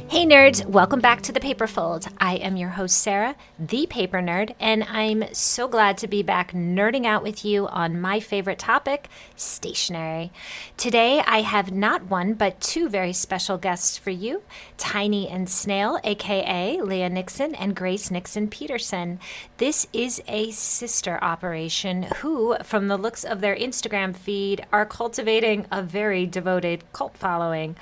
Hey nerds, welcome back to The Paper Fold. I am your host Sarah, the paper nerd, and I'm so glad to be back nerding out with you on my favorite topic, stationery. Today I have not one but two very special guests for you, Tiny and Snail, aka Leah Nixon and Grace Nixon Peterson. This is a sister operation who, from the looks of their Instagram feed, are cultivating a very devoted cult following.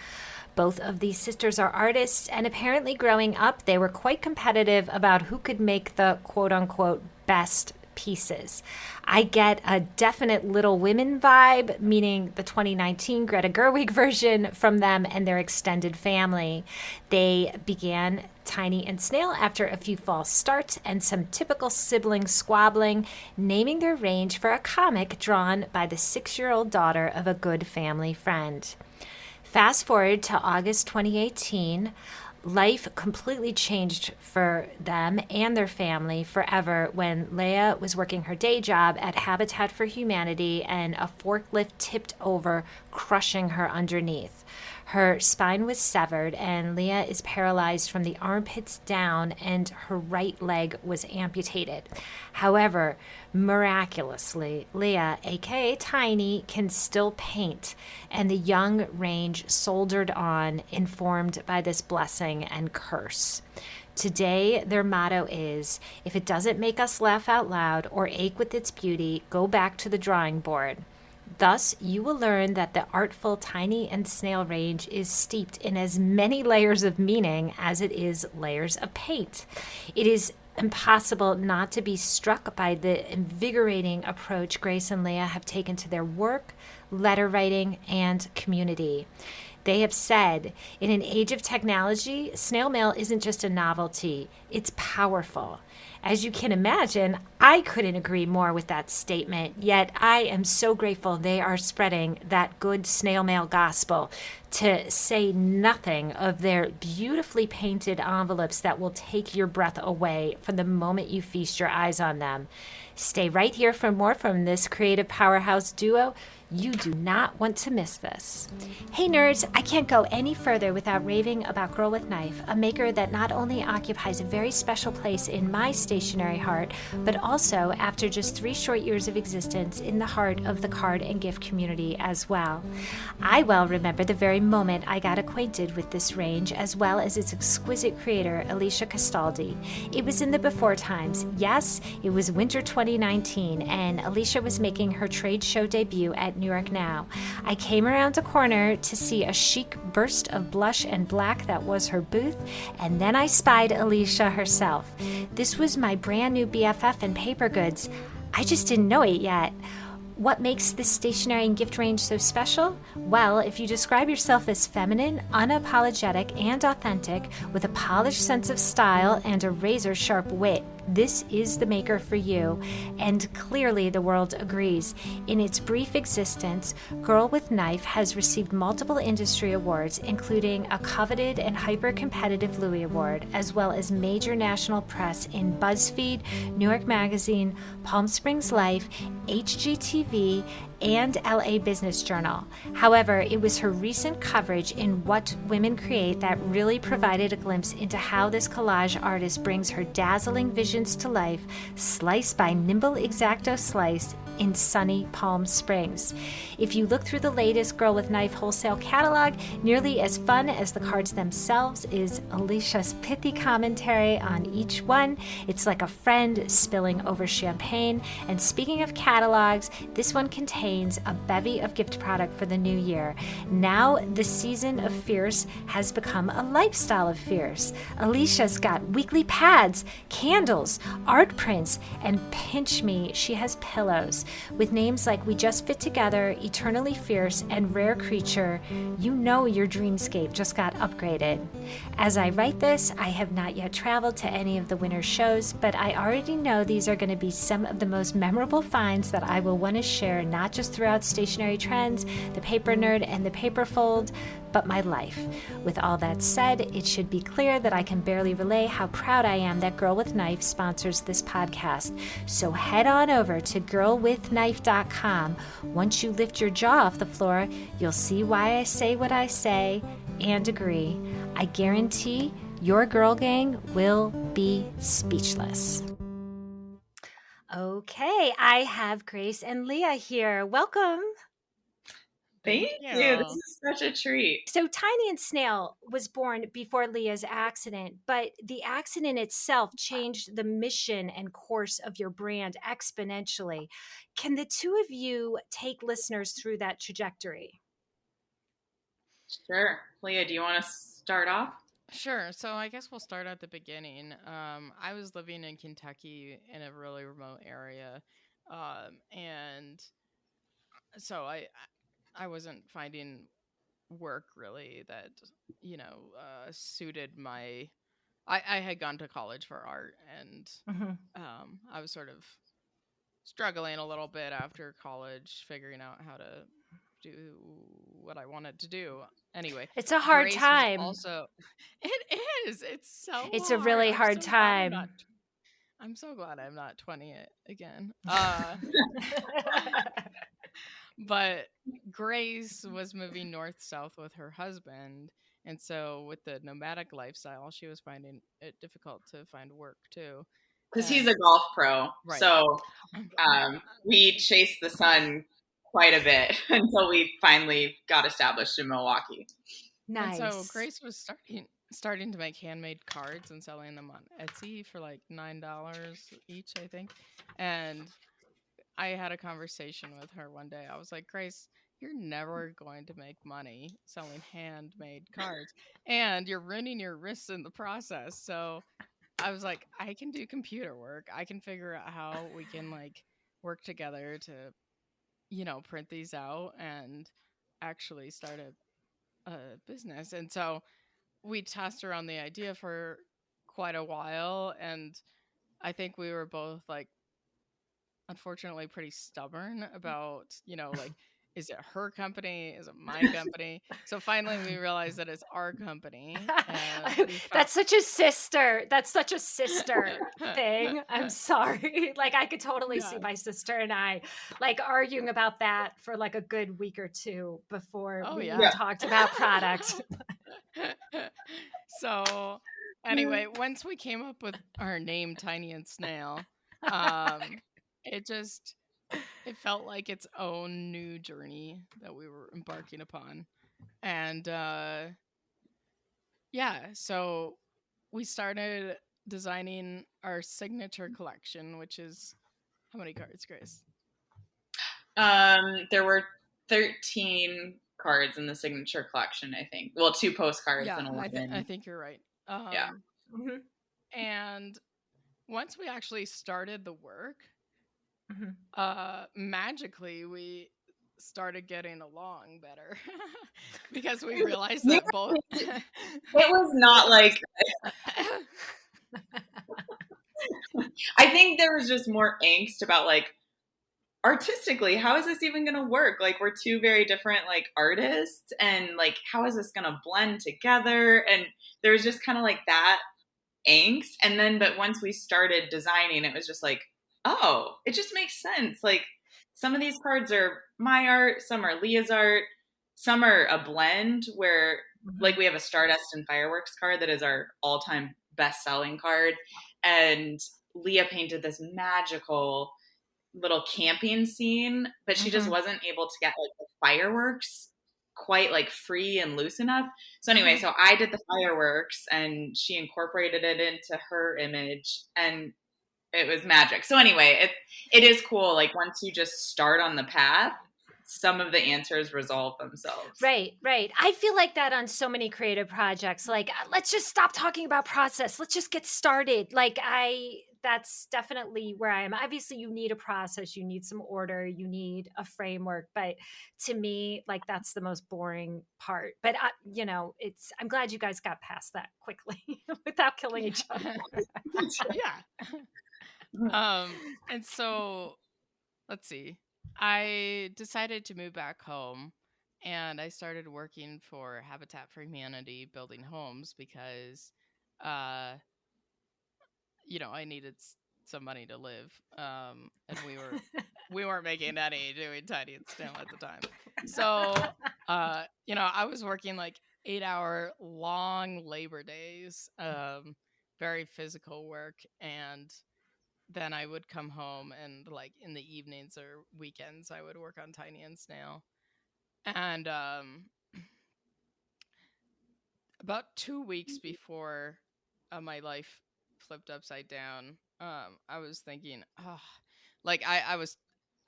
Both of these sisters are artists, and apparently growing up, they were quite competitive about who could make the quote-unquote best pieces. I get a definite Little Women vibe, meaning the 2019 Greta Gerwig version, from them and their extended family. They began Tiny and Snail after a few false starts and some typical sibling squabbling, naming their range for a comic drawn by the 6-year-old daughter of a good family friend. Fast forward to August 2018, life completely changed for them and their family forever when Leah was working her day job at Habitat for Humanity and a forklift tipped over, crushing her underneath. Her spine was severed and Leah is paralyzed from the armpits down and her right leg was amputated. However, miraculously, Leah, aka Tiny, can still paint, and the young range soldered on, informed by this blessing and curse. Today, their motto is, if it doesn't make us laugh out loud or ache with its beauty, go back to the drawing board. Thus, you will learn that the artful Tiny and Snail range is steeped in as many layers of meaning as it is layers of paint. It is impossible not to be struck by the invigorating approach Grace and Leah have taken to their work, letter writing, and community. They have said, in an age of technology, snail mail isn't just a novelty, it's powerful. As you can imagine, I couldn't agree more with that statement, yet I am so grateful they are spreading that good snail mail gospel, to say nothing of their beautifully painted envelopes that will take your breath away from the moment you feast your eyes on them. Stay right here for more from this creative powerhouse duo. You do not want to miss this. Hey nerds, I can't go any further without raving about Girl with Knife, a maker that not only occupies a very special place in my stationery heart, but also, after just 3 short years of existence, in the heart of the card and gift community as well. I well remember the very moment I got acquainted with this range, as well as its exquisite creator, Alicia Castaldi. It was in the before times. Yes, it was winter 2019, and Alicia was making her trade show debut at New York Now. I came around a corner to see a chic burst of blush and black that was her booth, and then I spied Alicia herself. This was my brand new BFF in paper goods. I just didn't know it yet. What makes this stationery and gift range so special? Well, if you describe yourself as feminine, unapologetic, and authentic, with a polished sense of style and a razor-sharp wit, this is the maker for you, and clearly the world agrees. In its brief existence, Girl with Knife has received multiple industry awards, including a coveted and hyper-competitive Louis Award, as well as major national press in BuzzFeed, New York Magazine, Palm Springs Life, HGTV, and LA Business Journal. However, it was her recent coverage in What Women Create that really provided a glimpse into how this collage artist brings her dazzling visions to life, slice by nimble X-Acto slice, in sunny Palm Springs. If you look through the latest Girl with Knife wholesale catalog, nearly as fun as the cards themselves is Alicia's pithy commentary on each one. It's like a friend spilling over champagne. And speaking of catalogs, this one contains a bevy of gift product for the new year. Now the season of fierce has become a lifestyle of fierce. Alicia's got weekly pads, candles, art prints, and pinch me, she has pillows. With names like We Just Fit Together, Eternally Fierce, and Rare Creature, you know your dreamscape just got upgraded. As I write this, I have not yet traveled to any of the winter shows, but I already know these are going to be some of the most memorable finds that I will want to share, not just throughout Stationery Trends, the Paper Nerd, and the Paper Fold, but my life. With all that said, it should be clear that I can barely relay how proud I am that Girl with Knife sponsors this podcast. So head on over to girlwithknife.com. Once you lift your jaw off the floor, you'll see why I say what I say and agree. I guarantee your girl gang will be speechless. Okay, I have Grace and Leah here. Welcome. Thank you. This is such a treat. So, Tiny and Snail was born before Leah's accident, but the accident itself changed the mission and course of your brand exponentially. Can the two of you take listeners through that trajectory? Sure. Leah, do you want to start off? Sure. So I guess we'll start at the beginning. I was living in Kentucky in a really remote area, and so I wasn't finding work really that suited my. I had gone to college for art, and I was sort of struggling a little bit after college, figuring out how to do what I wanted to do. Anyway, it's a hard Grace time. Also, it is. It's so. It's hard. a really hard time. I'm so glad I'm not 20 again. But Grace was moving north south with her husband, and so with the nomadic lifestyle, she was finding it difficult to find work too. Because he's a golf pro, right. So we chased the sun quite a bit until we finally got established in Milwaukee. Nice. And so Grace was starting to make handmade cards and selling them on Etsy for like $9 each, I think. And I had a conversation with her one day. I was like, Grace, you're never going to make money selling handmade cards, and you're ruining your wrists in the process. So I was like, I can do computer work. I can figure out how we can like work together to, print these out and actually start a business. And so we tossed around the idea for quite a while, and I think we were both like, unfortunately, pretty stubborn about, like, is it her company? Is it my company? So finally we realized that it's our company. And That's such a sister thing. I'm sorry. Like, I could totally see my sister and I like arguing about that for like a good week or two before we talked about product. So anyway, once we came up with our name, Tiny and Snail, it felt like its own new journey that we were embarking upon. And so we started designing our signature collection, which is how many cards, Grace? There were 13 cards in the signature collection, I think. Well, 2 postcards and 11. I think you're right. And once we actually started the work, magically we started getting along better because we realized that both it was not like I think there was just more angst about like artistically, how is this even going to work? Like, we're 2 very different like artists, and like, how is this going to blend together? And there's just kind of like that angst. And then, but once we started designing, it was just like, oh, it just makes sense. Like, some of these cards are my art, some are Leah's art, some are a blend where like we have a Stardust and Fireworks card that is our all-time best-selling card. And Leah painted this magical little camping scene, but she just wasn't able to get like the fireworks quite like free and loose enough. So anyway, so I did the fireworks and she incorporated it into her image, and it was magic. So anyway, it is cool. Like, once you just start on the path, some of the answers resolve themselves. Right. I feel like that on so many creative projects. Like, let's just stop talking about process. Let's just get started. Like, that's definitely where I am. Obviously, you need a process, you need some order, you need a framework. But to me, like, that's the most boring part. But I'm glad you guys got past that quickly without killing each other. And so let's see. I decided to move back home, and I started working for Habitat for Humanity building homes because I needed some money to live, and we weren't making any doing Tiny and Snail at the time. So I was working like 8-hour long labor days, very physical work. And then I would come home and like in the evenings or weekends, I would work on Tiny and Snail. And about 2 weeks before my life flipped upside down, I was thinking, like I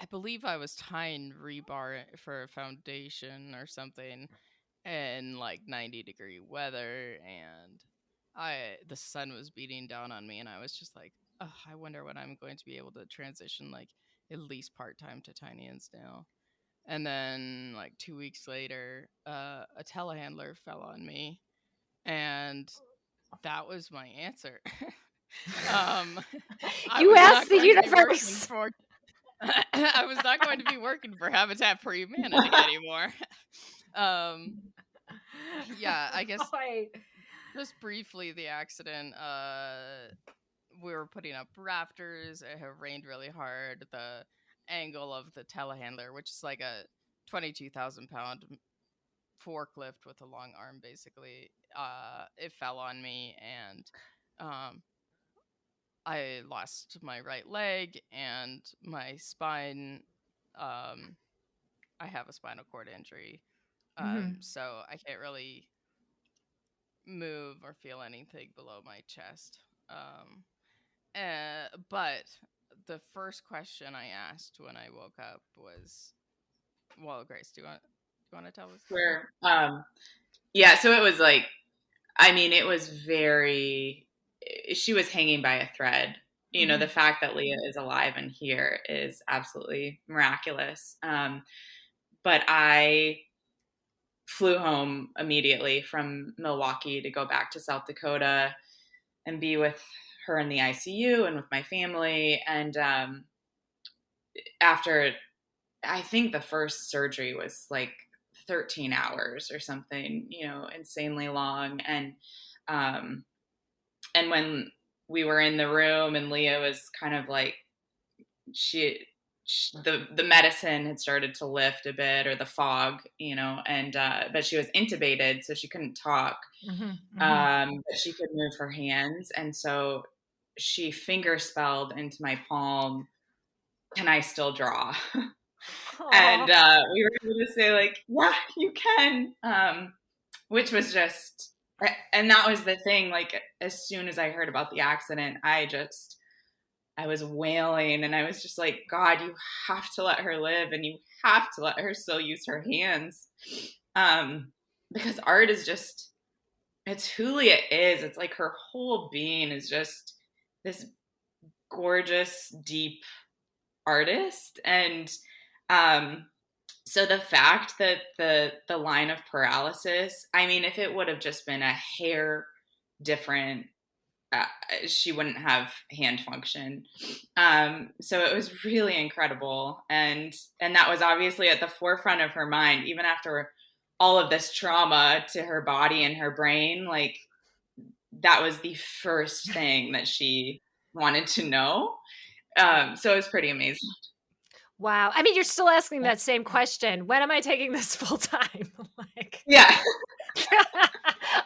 believe I was tying rebar for a foundation or something in like 90-degree weather, and the sun was beating down on me, and I was just like, I wonder when I'm going to be able to transition like at least part-time to Tiny and Snail. And then like 2 weeks later, a telehandler fell on me, and that was my answer. I You was asked not the going to be working universe. for I was not going to be working for Habitat for Humanity anymore. Yeah, I guess Boy. just briefly the accident. We were putting up rafters. It had rained really hard. The angle of the telehandler, which is like a 22,000-pound forklift with a long arm, basically, it fell on me, and I lost my right leg and my spine. I have a spinal cord injury, so I can't really move or feel anything below my chest. But the first question I asked when I woke up was, well, Grace, do you want to tell us? Sure. Yeah, so it was like, I mean, it was she was hanging by a thread. You know, the fact that Leah is alive and here is absolutely miraculous. But I flew home immediately from Milwaukee to go back to South Dakota and be with her in the ICU and with my family. And after, I think the first surgery was like 13 hours or something, you know, insanely long. And when we were in the room and Leah was kind of like, the medicine had started to lift a bit, or the fog, you know, and but she was intubated, so she couldn't talk. But she could move her hands, and so she finger spelled into my palm, "Can I still draw?" And we were able to say like, "Yeah, you can," which was just, and that was the thing. Like, as soon as I heard about the accident, I was wailing, and I was just like, God, you have to let her live, and you have to let her still use her hands. Because art is just, it's who Leah is. It's like her whole being is just this gorgeous, deep artist. And so the fact that the line of paralysis, I mean, if it would have just been a hair different, she wouldn't have hand function. So it was really incredible. And that was obviously at the forefront of her mind, even after all of this trauma to her body and her brain. Like, that was the first thing that she wanted to know. So it was pretty amazing. Wow. I mean, you're still asking that same question. When am I taking this full time? Like, yeah.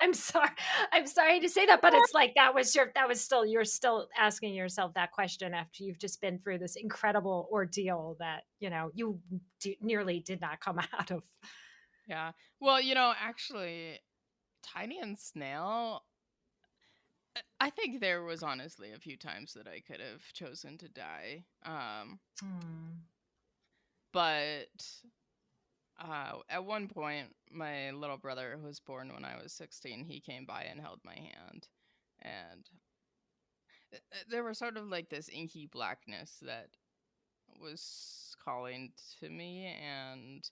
I'm sorry to say that, but it's like you're still asking yourself that question after you've just been through this incredible ordeal that, you know, you nearly did not come out of. Yeah. Well, you know, actually, Tiny and Snail, I think there was honestly a few times that I could have chosen to die. But at one point, my little brother, who was born when I was 16, he came by and held my hand. And there was sort of like this inky blackness that was calling to me. And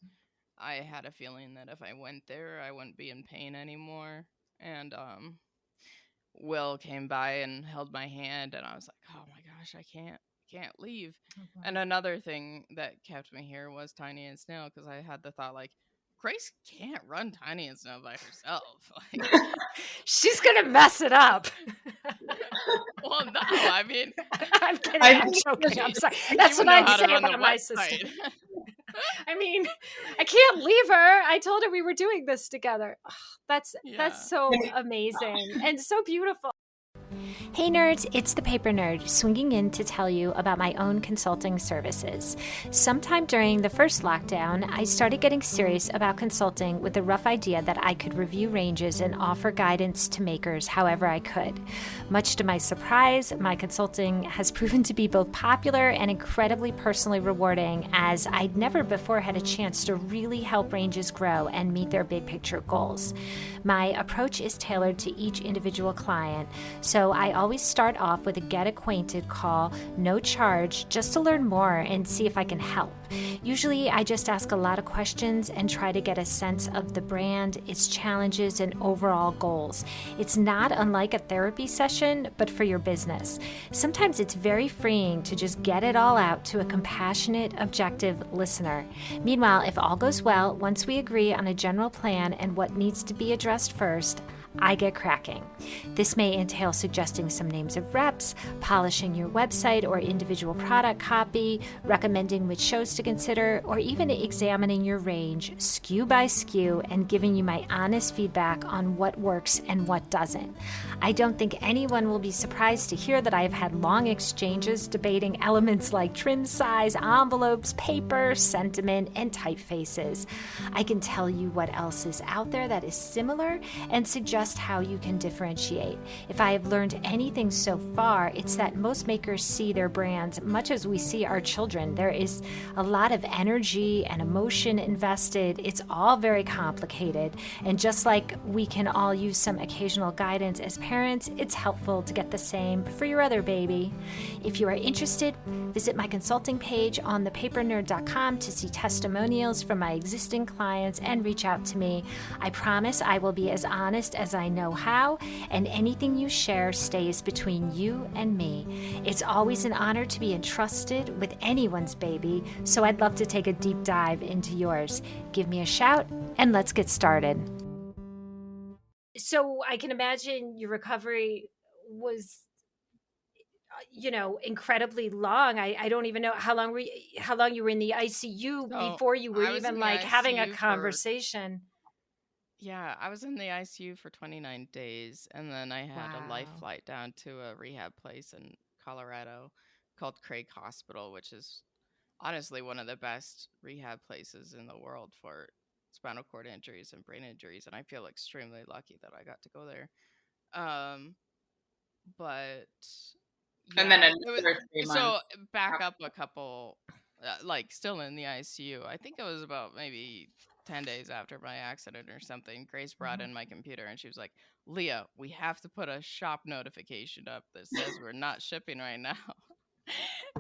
I had a feeling that if I went there, I wouldn't be in pain anymore. And Will came by and held my hand, and I was like, oh my gosh, I can't leave. Okay. And another thing that kept me here was Tiny and Snail, because I had the thought, like, Grace can't run Tiny and Snail by herself. Like, she's gonna mess it up. Well, no, I mean, I'm kidding. I'm joking. I'm sorry. That's what I'd say about my sister. I mean, I can't leave her. I told her we were doing this together. Ugh, that's Yeah. so amazing and so beautiful. Hey nerds, it's the Paper Nerd swinging in to tell you about my own consulting services. Sometime during the first lockdown, I started getting serious about consulting with the rough idea that I could review ranges and offer guidance to makers however I could. Much to my surprise, my consulting has proven to be both popular and incredibly personally rewarding, as I'd never before had a chance to really help ranges grow and meet their big picture goals. My approach is tailored to each individual client, so I always start off with a get acquainted call, no charge, just to learn more and see if I can help. Usually, I just ask a lot of questions and try to get a sense of the brand, its challenges, and overall goals. It's not unlike a therapy session, but for your business. Sometimes it's very freeing to just get it all out to a compassionate, objective listener. Meanwhile, if all goes well, once we agree on a general plan and what needs to be addressed first, I get cracking. This may entail suggesting some names of reps, polishing your website or individual product copy, recommending which shows to consider, or even examining your range SKU by SKU and giving you my honest feedback on what works and what doesn't. I don't think anyone will be surprised to hear that I have had long exchanges debating elements like trim size, envelopes, paper, sentiment, and typefaces. I can tell you what else is out there that is similar and suggest how you can differentiate. If I have learned anything so far, it's that most makers see their brands much as we see our children. There is a lot of energy and emotion invested. It's all very complicated. And just like we can all use some occasional guidance as parents, it's helpful to get the same for your other baby. If you are interested, visit my consulting page on thepapernerd.com to see testimonials from my existing clients and reach out to me. I promise I will be as honest as I know how, and anything you share stays between you and me. It's always an honor to be entrusted with anyone's baby, so I'd love to take a deep dive into yours. Give me a shout, and let's get started. So I can imagine your recovery was incredibly long. I don't even know how long you were in the ICU So before you were I was in even the like having a ICU for conversation. Yeah, I was in the ICU for 29 days, and then I had a life Wow. flight down to a rehab place in Colorado called Craig Hospital, which is honestly one of the best rehab places in the world for spinal cord injuries and brain injuries, and I feel extremely lucky that I got to go there. Um, but And then yeah, it was another 3 months. so back up a couple, like still in the ICU. I think it was about maybe 10 days after my accident or something. Grace brought in my computer and she was like, Leah, we have to put a shop notification up that says we're not shipping right now.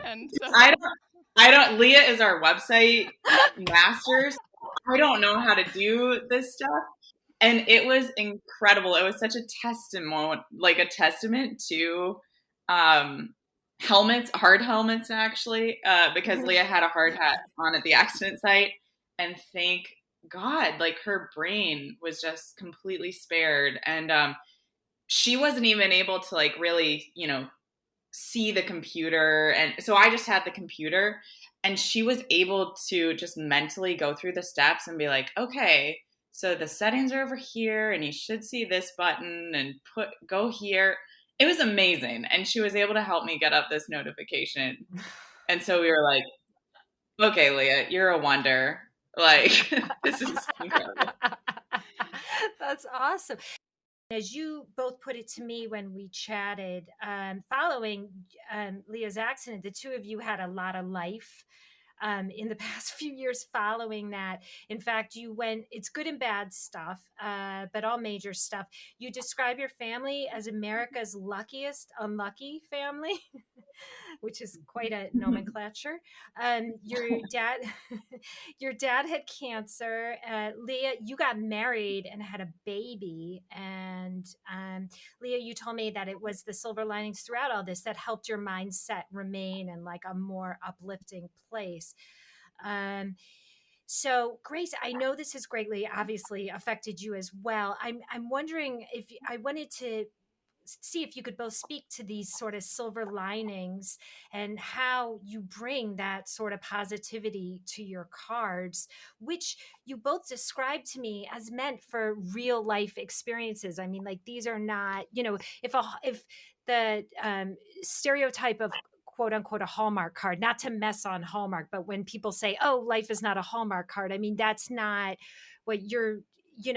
And so I don't, Leah is our website master. So I don't know how to do this stuff. And it was incredible. It was such a testament to um, helmets, hard helmets, actually, because Leah had a hard hat on at the accident site. And thank God, like her brain was just completely spared. And she wasn't even able to like really, see the computer. And so I just had the computer and she was able to just mentally go through the steps and be like, okay, so the settings are over here and you should see this button and go here. It was amazing. And she was able to help me get up this notification. And so we were like, okay, Leah, you're a wonder. Like, this is incredible. That's awesome. As you both put it to me when we chatted, following Leah's accident, the two of you had a lot of life in the past few years following that. In fact, it's good and bad stuff, but all major stuff. You describe your family as America's luckiest unlucky family, which is quite a nomenclature. Your dad, your dad had cancer. Leah, you got married and had a baby, and Leah, you told me that it was the silver linings throughout all this that helped your mindset remain in like a more uplifting place. So, Grace, I know this has greatly, obviously, affected you as well. I'm wondering if I wanted to see if you could both speak to these sort of silver linings and how you bring that sort of positivity to your cards, which you both described to me as meant for real life experiences. I mean, like, these are not, if the stereotype of quote unquote a Hallmark card, not to mess on Hallmark, but when people say, oh, life is not a Hallmark card, I mean, that's not what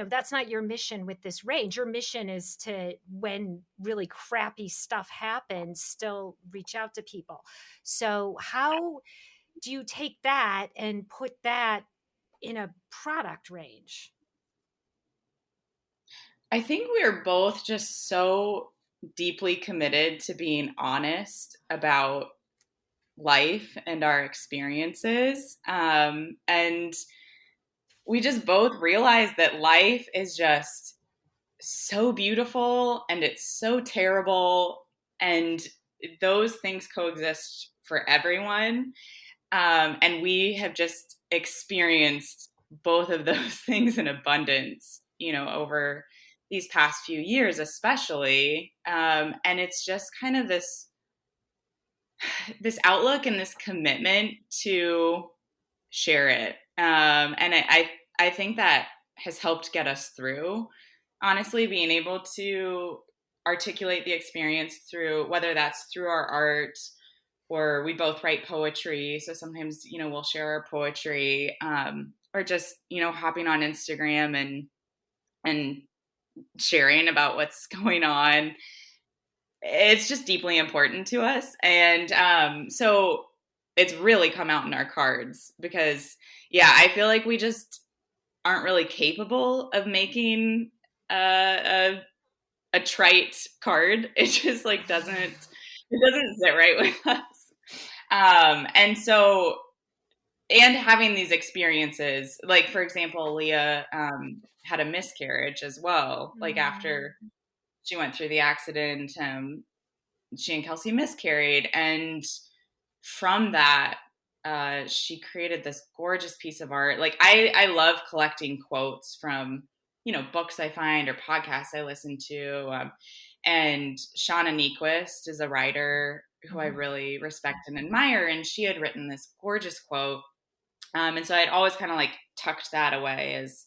that's not your mission with this range. Your mission is to, when really crappy stuff happens, still reach out to people. So how do you take that and put that in a product range? I think we are both just so deeply committed to being honest about life and our experiences. And we just both realize that life is just so beautiful and it's so terrible. And those things coexist for everyone. And we have just experienced both of those things in abundance, over these past few years, especially. And it's just kind of this outlook and this commitment to share it. And I think that has helped get us through, honestly, being able to articulate the experience through, whether that's through our art, or we both write poetry. So sometimes, we'll share our poetry, or just, hopping on Instagram and sharing about what's going on. It's just deeply important to us. And so it's really come out in our cards because, yeah, I feel like we just aren't really capable of making a trite card. It just like doesn't sit right with us. And so, and having these experiences, like, for example, Leah had a miscarriage as well. Like, after she went through the accident, she and Kelsey miscarried. And from that, she created this gorgeous piece of art. Like, I love collecting quotes from, books I find or podcasts I listen to. And Shauna Niequist is a writer who I really respect and admire. And she had written this gorgeous quote. And so I'd always kind of like tucked that away as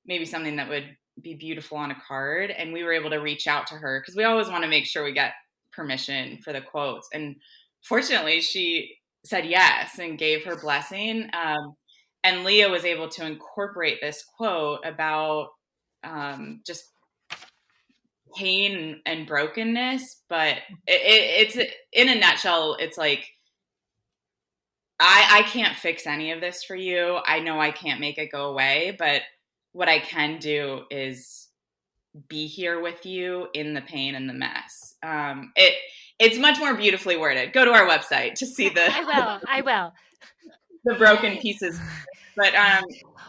maybe something that would be beautiful on a card. And we were able to reach out to her because we always want to make sure we get permission for the quotes. And fortunately, she said yes and gave her blessing. And Leah was able to incorporate this quote about just pain and brokenness. But it's in a nutshell, it's like, I can't fix any of this for you. I know I can't make it go away, but what I can do is be here with you in the pain and the mess. It's much more beautifully worded. Go to our website to see the I will. the broken pieces. But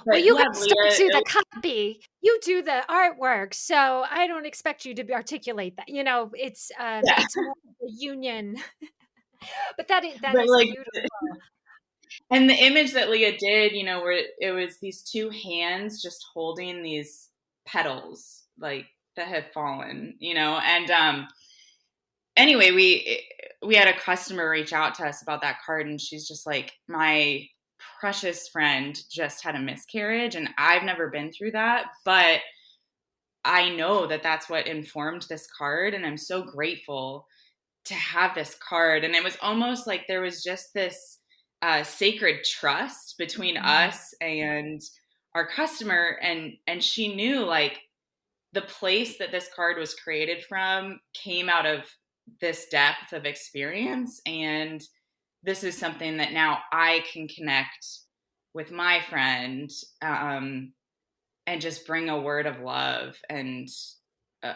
well, you yeah, guys Leah, don't do the copy. You do the artwork, so I don't expect you to articulate that. It's more a union. But that is but like, beautiful. and the image that Leah did, where it was these two hands just holding these petals, like, that had fallen, and anyway, we had a customer reach out to us about that card, and she's just like, my precious friend just had a miscarriage, and I've never been through that, but I know that that's what informed this card, and I'm so grateful to have this card. And it was almost like there was just this sacred trust between us and our customer, and she knew, like, the place that this card was created from came out of this depth of experience, and this is something that now I can connect with my friend, and just bring a word of love and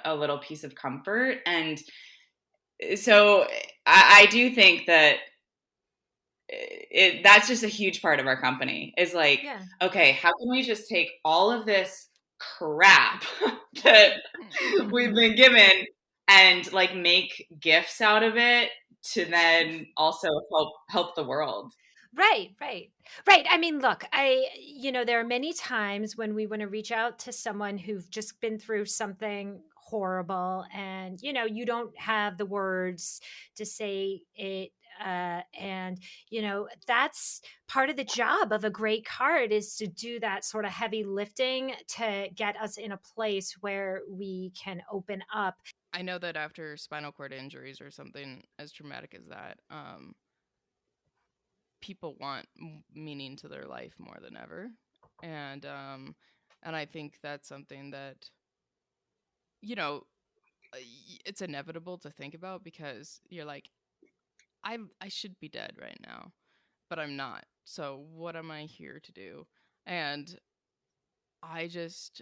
a little piece of comfort. And so I do think that that's just a huge part of our company, is like, okay, how can we just take all of this crap that we've been given and like make gifts out of it to then also help the world. Right. I mean, look, there are many times when we want to reach out to someone who've just been through something horrible, and you don't have the words to say it, and that's part of the job of a great card, is to do that sort of heavy lifting to get us in a place where we can open up. I know that after spinal cord injuries or something as traumatic as that, people want meaning to their life more than ever, and I think that's something that you know it's inevitable to think about, because you're like, I should be dead right now, but I'm not. So what am I here to do? And I just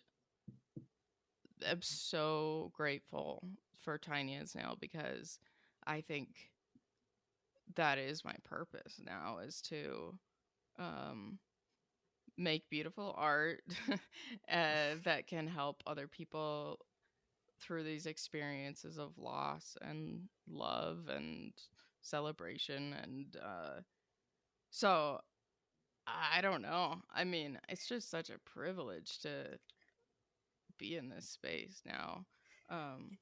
am so grateful for Tiny and Snail, because I think that is my purpose now, is to um, make beautiful art that can help other people through these experiences of loss and love and celebration. And so I don't know. I mean, it's just such a privilege to be in this space now.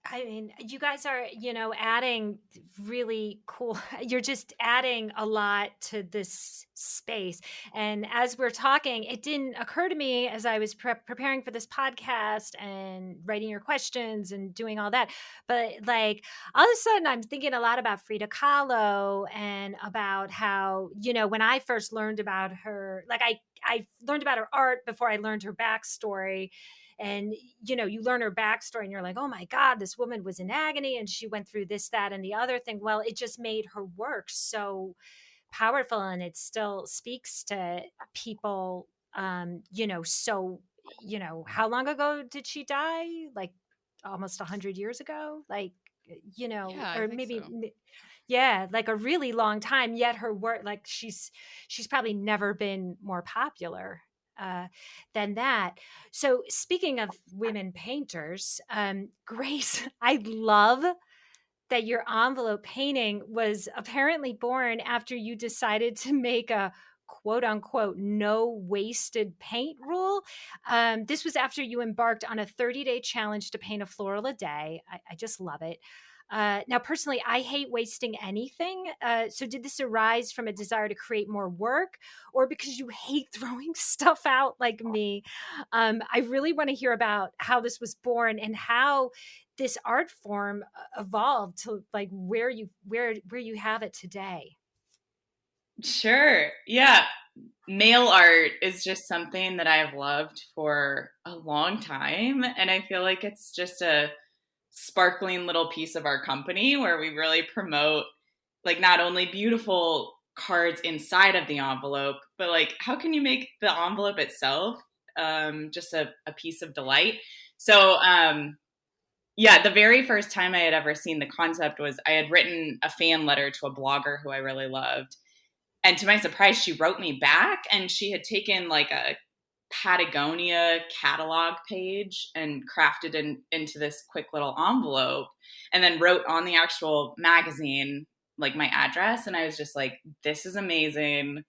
I mean, you guys are, adding really cool. You're just adding a lot to this space. And as we're talking, it didn't occur to me as I was preparing for this podcast and writing your questions and doing all that. But like all of a sudden, I'm thinking a lot about Frida Kahlo, and about how, when I first learned about her, like I learned about her art before I learned her backstory. And you learn her backstory and you're like, oh my god, this woman was in agony and she went through this, that, and the other thing. Well, it just made her work so powerful, and it still speaks to people. So how long ago did she die? Like almost 100 years ago, like, Yeah, I or think maybe, so. yeah, like a really long time. Yet her work, like, she's probably never been more popular uh, than that. So speaking of women painters, Grace, I love that your envelope painting was apparently born after you decided to make a quote unquote no wasted paint rule. This was after you embarked on a 30-day challenge to paint a floral a day. I just love it. Now, personally, I hate wasting anything. So, did this arise from a desire to create more work, or because you hate throwing stuff out like me? I really want to hear about how this was born and how this art form evolved to like where you have it today. Sure. Yeah. Nail art is just something that I've loved for a long time. And I feel like it's just a sparkling little piece of our company where we really promote, like, not only beautiful cards inside of the envelope, but like, how can you make the envelope itself just a piece of delight? So, yeah, the very first time I had ever seen the concept was I had written a fan letter to a blogger who I really loved. And to my surprise, she wrote me back, and she had taken like a Patagonia catalog page and crafted into this quick little envelope, and then wrote on the actual magazine like my address. And I was just like, this is amazing.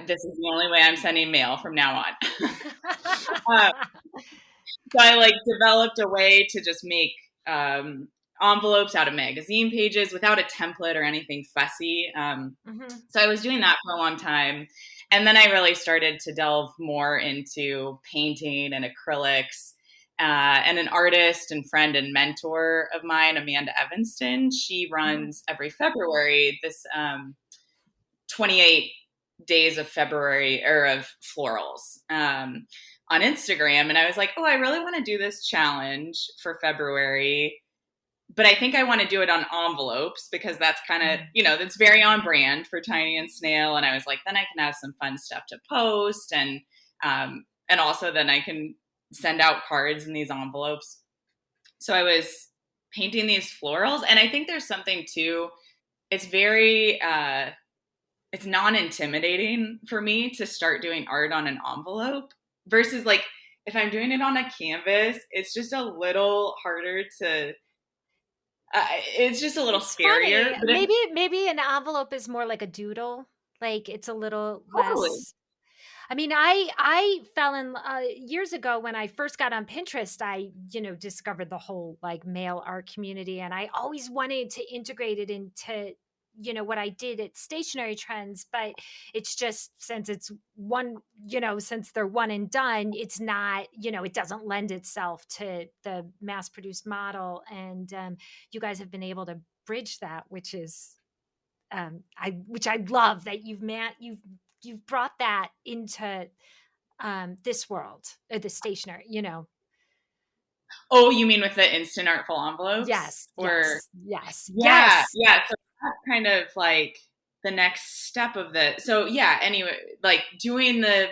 This is the only way I'm sending mail from now on. uh, so I like developed a way to just make envelopes out of magazine pages without a template or anything fussy. Mm-hmm. So I was doing that for a long time. And then I really started to delve more into painting and acrylics. And an artist and friend and mentor of mine, Amanda Evanston, she runs every February this 28 days of February or of florals on Instagram. And I was like, oh, I really want to do this challenge for February, but I think I want to do it on envelopes because that's kind of, that's very on brand for Tiny and Snail. And I was like, then I can have some fun stuff to post. And also then I can send out cards in these envelopes. So I was painting these florals. And I think there's something too, it's very, it's non-intimidating for me to start doing art on an envelope versus like, if I'm doing it on a canvas, it's just a little harder to, it's just a little It's scarier. funny. But Maybe an envelope is more like a doodle. Like it's a little totally. less. I mean, I fell in years ago when I first got on Pinterest. I discovered the whole like mail art community, and I always wanted to integrate it into what I did at Stationery Trends. But it's just since it's one, since they're one and done, it's not, it doesn't lend itself to the mass produced model. And you guys have been able to bridge that, which is I love that you've brought that into this world, the stationery. Oh, you mean with the instant artful envelopes? Yes, Or yes, yes, yeah, yes. yeah. So that's kind of like the next step of the. So yeah. Anyway, like doing the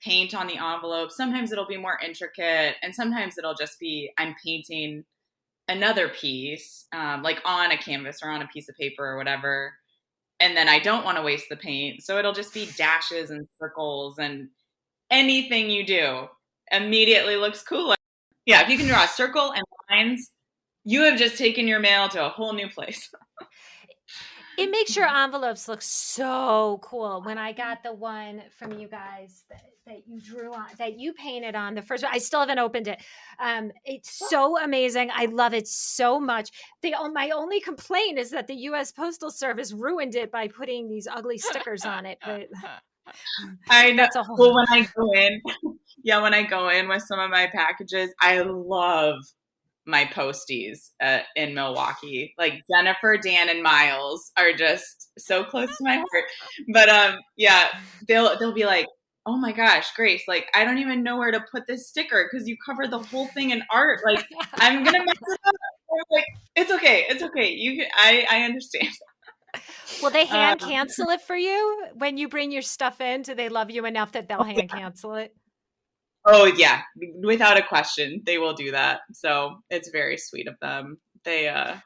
paint on the envelope. Sometimes it'll be more intricate, and sometimes it'll just be I'm painting another piece, like on a canvas or on a piece of paper or whatever. And then I don't want to waste the paint, so it'll just be dashes and circles, and anything you do immediately looks cooler. Yeah, if you can draw a circle and lines, you have just taken your mail to a whole new place. It makes your envelopes look so cool. When I got the one from you guys that you drew on, that you painted on the first one, I still haven't opened it. It's so amazing. I love it so much. My only complaint is that the U.S. Postal Service ruined it by putting these ugly stickers on it. But I know. that's a whole. Well, when I go in, yeah, when I go in with some of my packages, I love my posties in Milwaukee. Like Jennifer, Dan, and Miles are just so close to my heart. But yeah, they'll be like, "Oh my gosh, Grace! Like I don't even know where to put this sticker because you covered the whole thing in art. Like I'm gonna mess it up." I'm like, it's okay, it's okay. I understand. Will they hand Um, cancel it for you when you bring your stuff in? Do they love you enough that they'll hand cancel it? Oh yeah, without a question, they will do that. So it's very sweet of them. Yeah,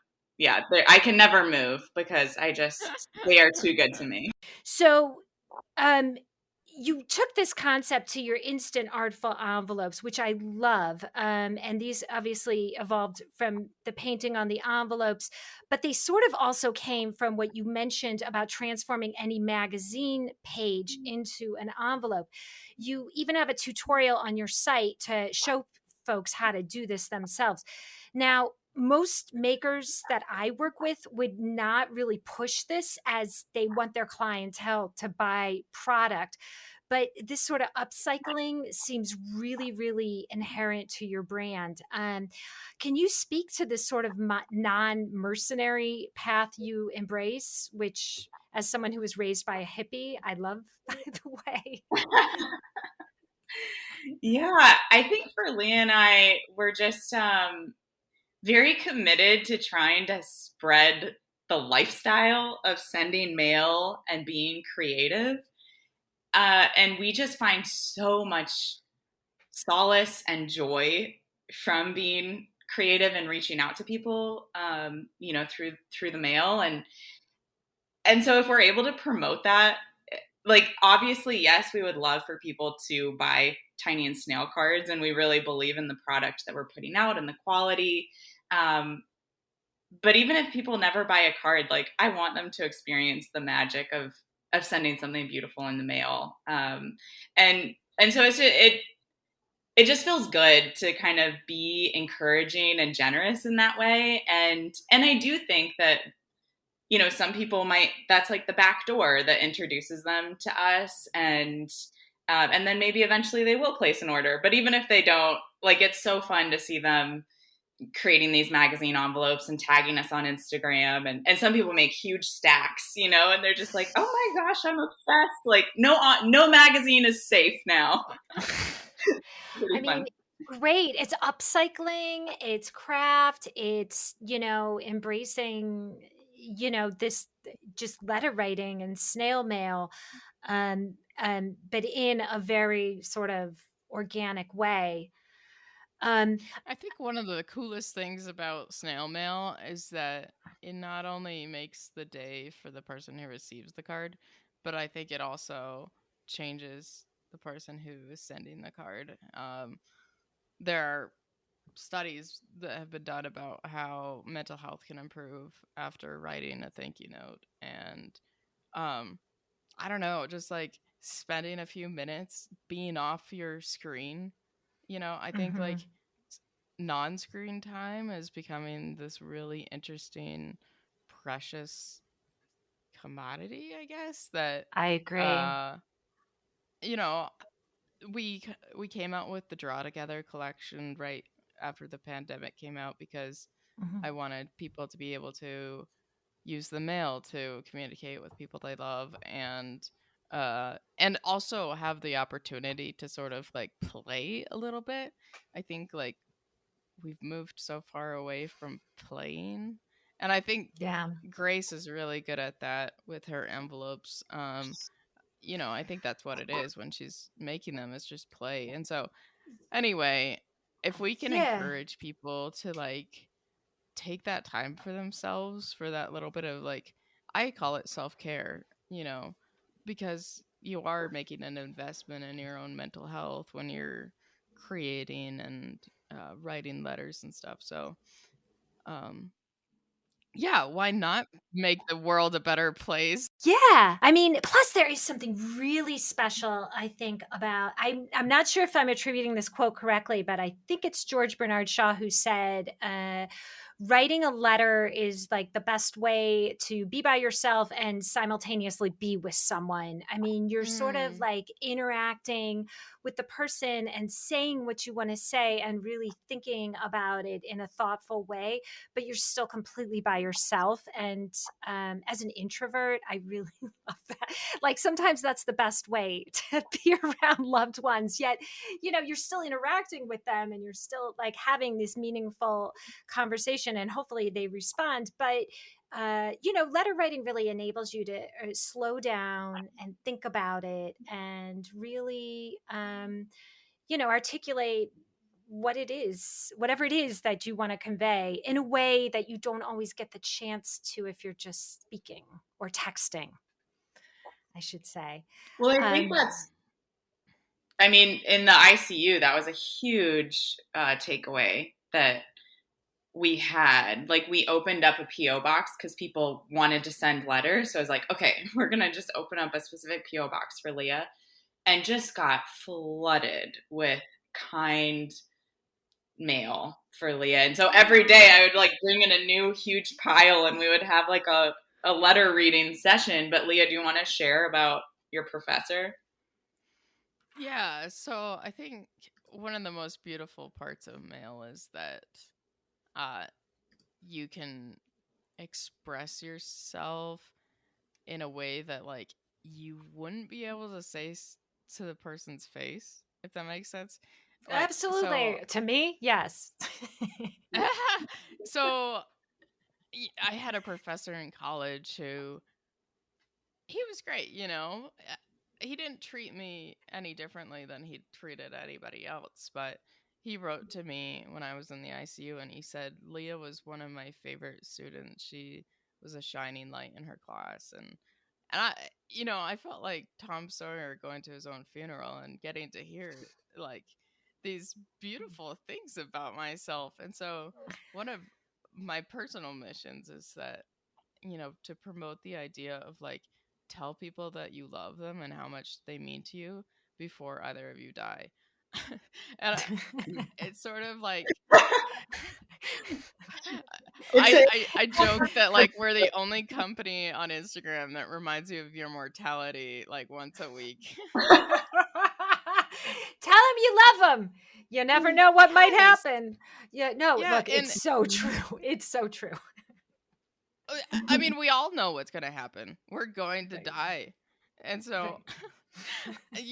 I can never move because they are too good to me. So, um, you took this concept to your instant artful envelopes, which I love. And these obviously evolved from the painting on the envelopes, but they sort of also came from what you mentioned about transforming any magazine page into an envelope. You even have a tutorial on your site to show folks how to do this themselves. Now, most makers that I work with would not really push this as they want their clientele to buy product. But this sort of upcycling seems really, really inherent to your brand. Can you speak to this sort of non mercenary path you embrace, which, as someone who was raised by a hippie, I love, by the way? Yeah, I think for Leah and I, we're just very committed to trying to spread the lifestyle of sending mail and being creative. And we just find so much solace and joy from being creative and reaching out to people, through the mail. And so if we're able to promote that, like obviously, yes, we would love for people to buy Tiny and Snail cards, and we really believe in the product that we're putting out and the quality. Um, but even if people never buy a card, like I want them to experience the magic of sending something beautiful in the mail. And so it just feels good to kind of be encouraging and generous in that way. And I do think that some people might, that's like the back door that introduces them to us, and then maybe eventually they will place an order. But even if they don't, like it's so fun to see them creating these magazine envelopes and tagging us on Instagram, and some people make huge stacks, and they're just like, oh my gosh, I'm obsessed. Like no magazine is safe now. I Pretty mean, fun. great. It's upcycling, it's craft, it's, embracing, this just letter writing and snail mail, but in a very sort of organic way. Um, I think one of the coolest things about snail mail is that it not only makes the day for the person who receives the card, but I think it also changes the person who is sending the card. There are studies that have been done about how mental health can improve after writing a thank you note. And I don't know, just like spending a few minutes being off your screen. I think Mm-hmm. like non-screen time is becoming this really interesting, precious commodity, I guess, that I agree. uh you know we we came out with the Draw Together collection right after the pandemic came out because Mm-hmm. I wanted people to be able to use the mail to communicate with people they love, and also have the opportunity to sort of like play a little bit. I think like we've moved so far away from playing, and I think Yeah. Grace is really good at that with her envelopes. I think that's what it is when she's making them, it's just play. And so anyway, if we can Yeah. encourage people to like take that time for themselves, for that little bit of like, I call it self-care, because you are making an investment in your own mental health when you're creating and writing letters and stuff. So um yeah, why not make the world a better place? Yeah. I mean, plus there is something really special, I think, about I'm not sure if I'm attributing this quote correctly, but I think it's George Bernard Shaw who said, writing a letter is like the best way to be by yourself and simultaneously be with someone. I mean, you're sort of Mm, like interacting with the person and saying what you want to say and really thinking about it in a thoughtful way, but you're still completely by yourself. And as an introvert, I really love that. Like sometimes that's the best way to be around loved ones, yet, you're still interacting with them and you're still like having this meaningful conversation and hopefully they respond. But letter writing really enables you to slow down and think about it and really, articulate what it is, whatever it is that you want to convey in a way that you don't always get the chance to if you're just speaking or texting, I should say. Well, I think Um, that's, I mean, in the ICU, that was a huge takeaway that we had. Like, we opened up a PO box because people wanted to send letters. So I was like, okay, we're gonna just open up a specific PO box for Leah, and just got flooded with kind mail for Leah. And so every day I would like bring in a new huge pile, and we would have like a letter reading session. But Leah, do you want to share about your professor? yeah, so I think one of the most beautiful parts of mail is that uh, you can express yourself in a way that like you wouldn't be able to say to the person's face, if that makes sense. Like so Absolutely. To me, yes. so I had a professor in college who he was great, he didn't treat me any differently than he treated anybody else, but he wrote to me when I was in the ICU and he said Leah was one of my favorite students. She was a shining light in her class, and I felt like Tom Sawyer going to his own funeral and getting to hear like these beautiful things about myself. And so one of my personal missions is that, to promote the idea of like tell people that you love them and how much they mean to you before either of you die. and it's sort of like It's a, I joke that like we're the only company on Instagram that reminds you of your mortality like once a week. Tell him you love him. You never know what might Yes. happen. Yeah, no, Yeah, look, and it's so true. It's so true. I mean, we all know what's going to happen. We're going to Right. die. And so Right.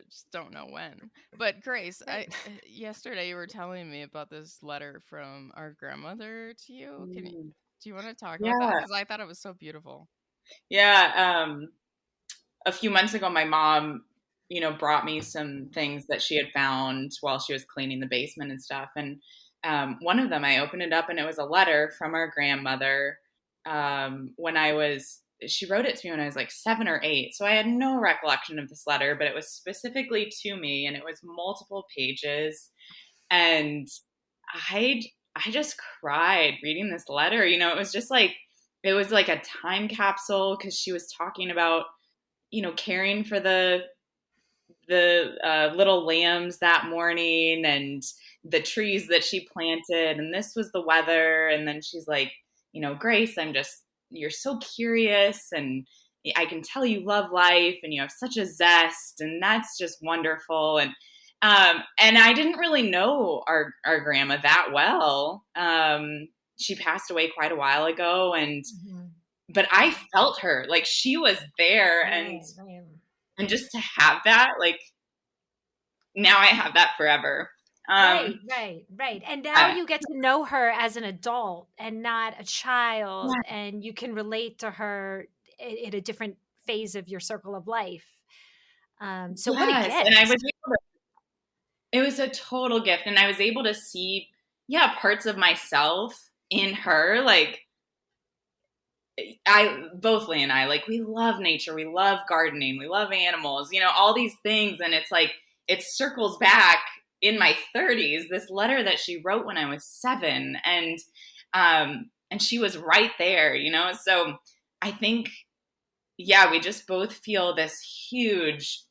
just don't know when. But Grace, Right. yesterday you were telling me about this letter from our grandmother to you. Do you want to talk about that? yeah, Because I thought it was so beautiful. yeah. A few months ago, my mom, brought me some things that she had found while she was cleaning the basement and stuff. And one of them, I opened it up, and it was a letter from our grandmother. She wrote it to me when I was like 7 or 8. So I had no recollection of this letter, but it was specifically to me, and it was multiple pages. And I, I just cried reading this letter. It was just like, it was like a time capsule because she was talking about caring for the little lambs that morning and the trees that she planted, and this was the weather. And then she's like, Grace, you're so curious, and I can tell you love life and you have such a zest, and that's just wonderful. And I didn't really know our grandma that well. She passed away quite a while ago, but I felt her, like she was there. And just to have that, like, now I have that forever. Right. And now you get to know her as an adult and not a child, and you can relate to her in a different phase of your circle of life. So what a gift. And it was a total gift. And I was able to see, parts of myself in her. Like, both Leah and I, like, we love nature, we love gardening, we love animals, all these things. And it's like, it circles back in my 30s, this letter that she wrote when I was 7. And she was right there, So I think, we just both feel this huge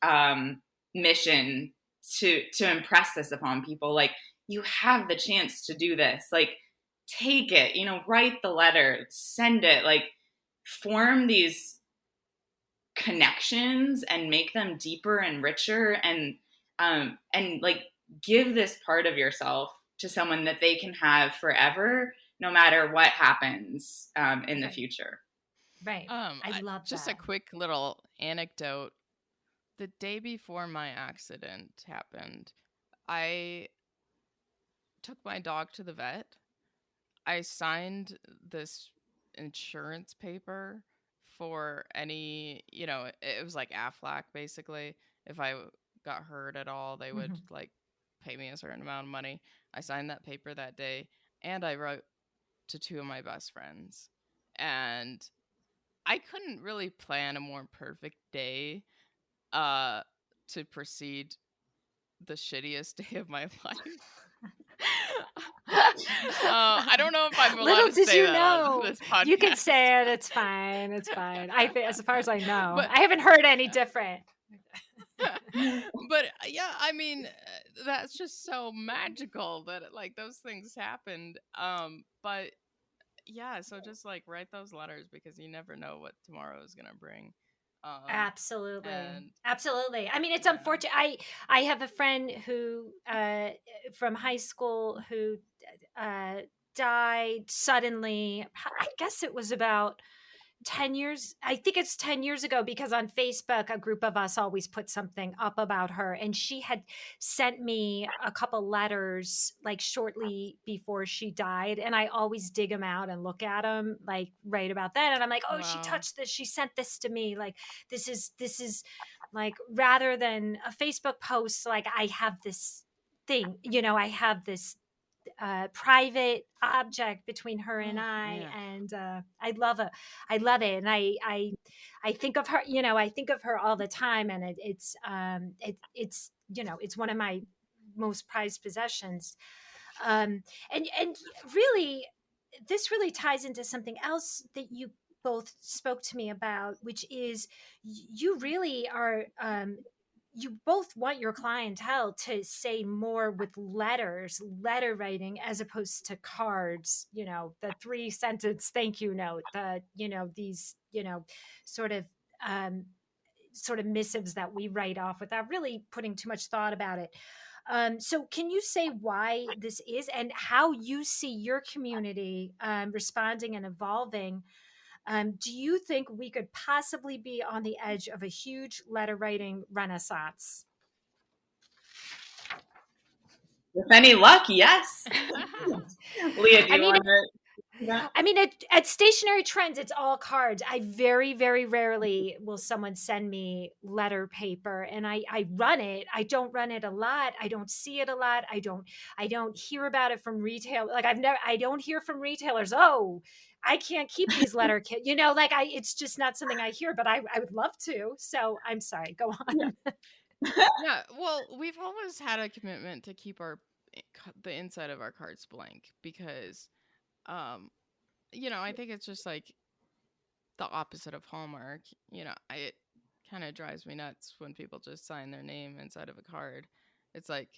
mission to impress this upon people. Like, you have the chance to do this. Like, take it, write the letter, send it, like, form these connections and make them deeper and richer, and like, give this part of yourself to someone that they can have forever, no matter what happens in the future. Right. I love just that. a quick little anecdote. The day before my accident happened, I took my dog to the vet. I signed this insurance paper for any, it was like AFLAC basically. If I got hurt at all, they would like pay me a certain amount of money. I signed that paper that day, and I wrote to 2 of my best friends. And I couldn't really plan a more perfect day to precede the shittiest day of my life. I don't know if I'm allowed to say that on this podcast. You can say it. It's fine. I think, as far as I know, but I haven't heard any different. But yeah, I mean, that's just so magical that like those things happened. But yeah, so just like write those letters, because you never know what tomorrow is gonna bring. Absolutely. I mean, it's unfortunate. I have a friend who from high school who died suddenly. I guess it was about 10 years. I think it's 10 years ago, because on Facebook, a group of us always put something up about her. And she had sent me a couple letters like shortly before she died. And I always dig them out and look at them like right about then. And I'm like, oh, wow. She touched this. She sent this to me. Like, this is like, rather than a Facebook post, like I have this thing, I have this private object between her and I, and I love it. And I think of her, I think of her all the time, and it's it's one of my most prized possessions. And really, this really ties into something else that you both spoke to me about, which is you really are you both want your clientele to say more with letter writing, as opposed to cards, the 3-sentence thank you note, these, sort of missives that we write off without really putting too much thought about it. So can you say why this is, and how you see your community responding and evolving? Do you think we could possibly be on the edge of a huge letter writing renaissance? With any luck, yes. Leah, do you want to? I mean, at Stationery Trends, it's all cards. I very, very rarely will someone send me letter paper, and I run it. I don't run it a lot. I don't see it a lot. I don't hear about it from retail. Like I don't hear from retailers. Oh, I can't keep these letter kits. It's just not something I hear, but I would love to. So I'm sorry. Go on. Yeah. Well, we've always had a commitment to keep the inside of our cards blank, because I think it's just like the opposite of Hallmark. It kind of drives me nuts when people just sign their name inside of a card. It's like,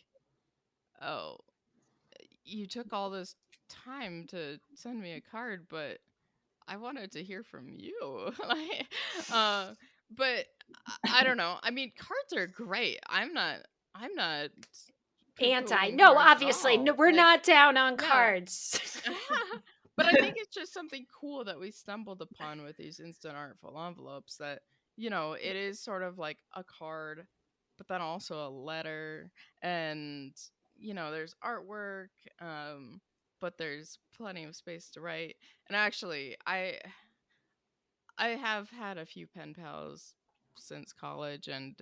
oh, you took all this time to send me a card, but I wanted to hear from you. Like, but I don't know. I mean, cards are great. I'm not poo-pooing No, cards at obviously. No, all. we're Like, not down on yeah. cards. But I think it's just something cool that we stumbled upon with these instant artful envelopes that, it is sort of like a card, but then also a letter. And, there's artwork, but there's plenty of space to write. And actually, I have had a few pen pals since college, and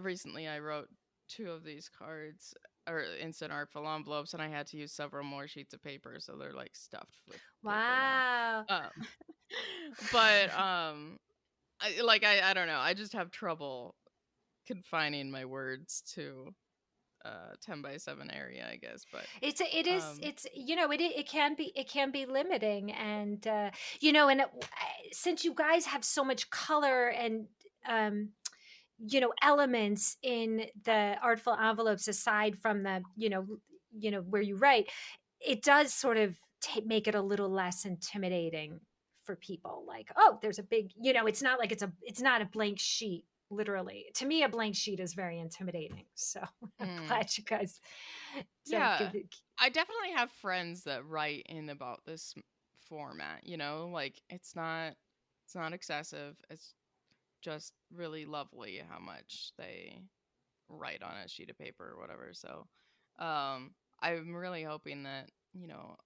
recently I wrote 2 of these cards or instant artful envelopes, and I had to use several more sheets of paper, so they're like stuffed with paper now. Wow. But I don't know. I just have trouble confining my words to 10x7 area, I guess. But It's um it can be limiting, and since you guys have so much color and um elements in the artful envelopes aside from the where you write, it does sort of make it a little less intimidating for people. Like, oh, there's a big, it's not like it's not a blank sheet. Literally, to me, a blank sheet is very intimidating. So I'm mm, glad you guys yeah, give it. I definitely have friends that write in about this format, like it's not excessive. It's just really lovely how much they write on a sheet of paper or whatever. So I'm really hoping that,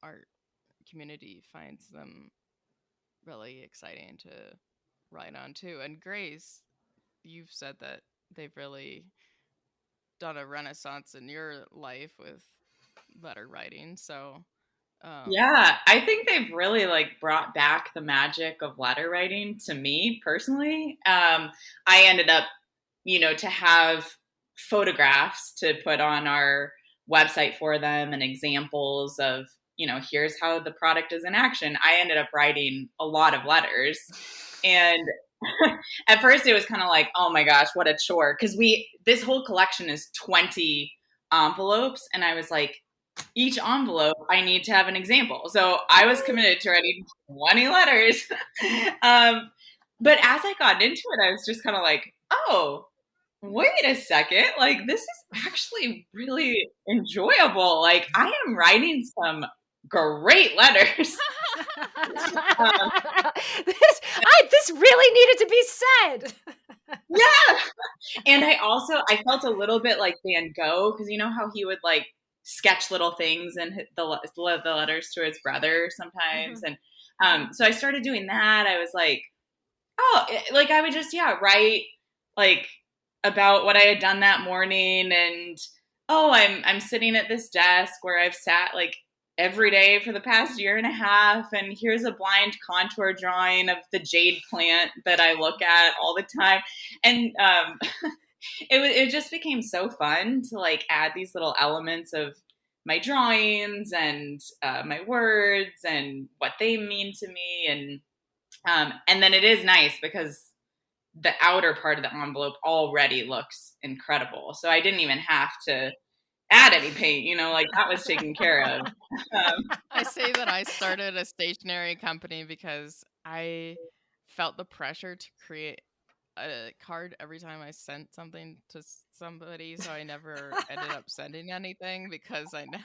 our community finds them really exciting to write on too. And Grace, you've said that they've really done a renaissance in your life with letter writing. So um Yeah, I think they've really like brought back the magic of letter writing to me personally. I ended up, to have photographs to put on our website for them and examples of, here's how the product is in action. I ended up writing a lot of letters. And at first it was kind of like, oh my gosh, what a chore. Because this whole collection is 20 envelopes. And I was like, each envelope, I need to have an example. So I was committed to writing 20 letters. But as I got into it, I was just kind of like, oh, wait a second. Like, this is actually really enjoyable. Like, I am writing some great letters. um, This really needed to be said. yeah. And I felt a little bit like Van Gogh, because you know how he would like sketch little things and the letters to his brother sometimes. Mhm. And so I started doing that. I was like, oh, like I would just, yeah, write like about what I had done that morning. And, oh, I'm sitting at this desk where I've sat like every day for the past year and a half. And here's a blind contour drawing of the jade plant that I look at all the time. And it just became so fun to like add these little elements of my drawings and my words and what they mean to me. And then it is nice because the outer part of the envelope already looks incredible. So I didn't even have to add any paint, like that was taken care of. I say that I started a stationery company because I felt the pressure to create a card every time I sent something to somebody, so I never ended up sending anything because I know.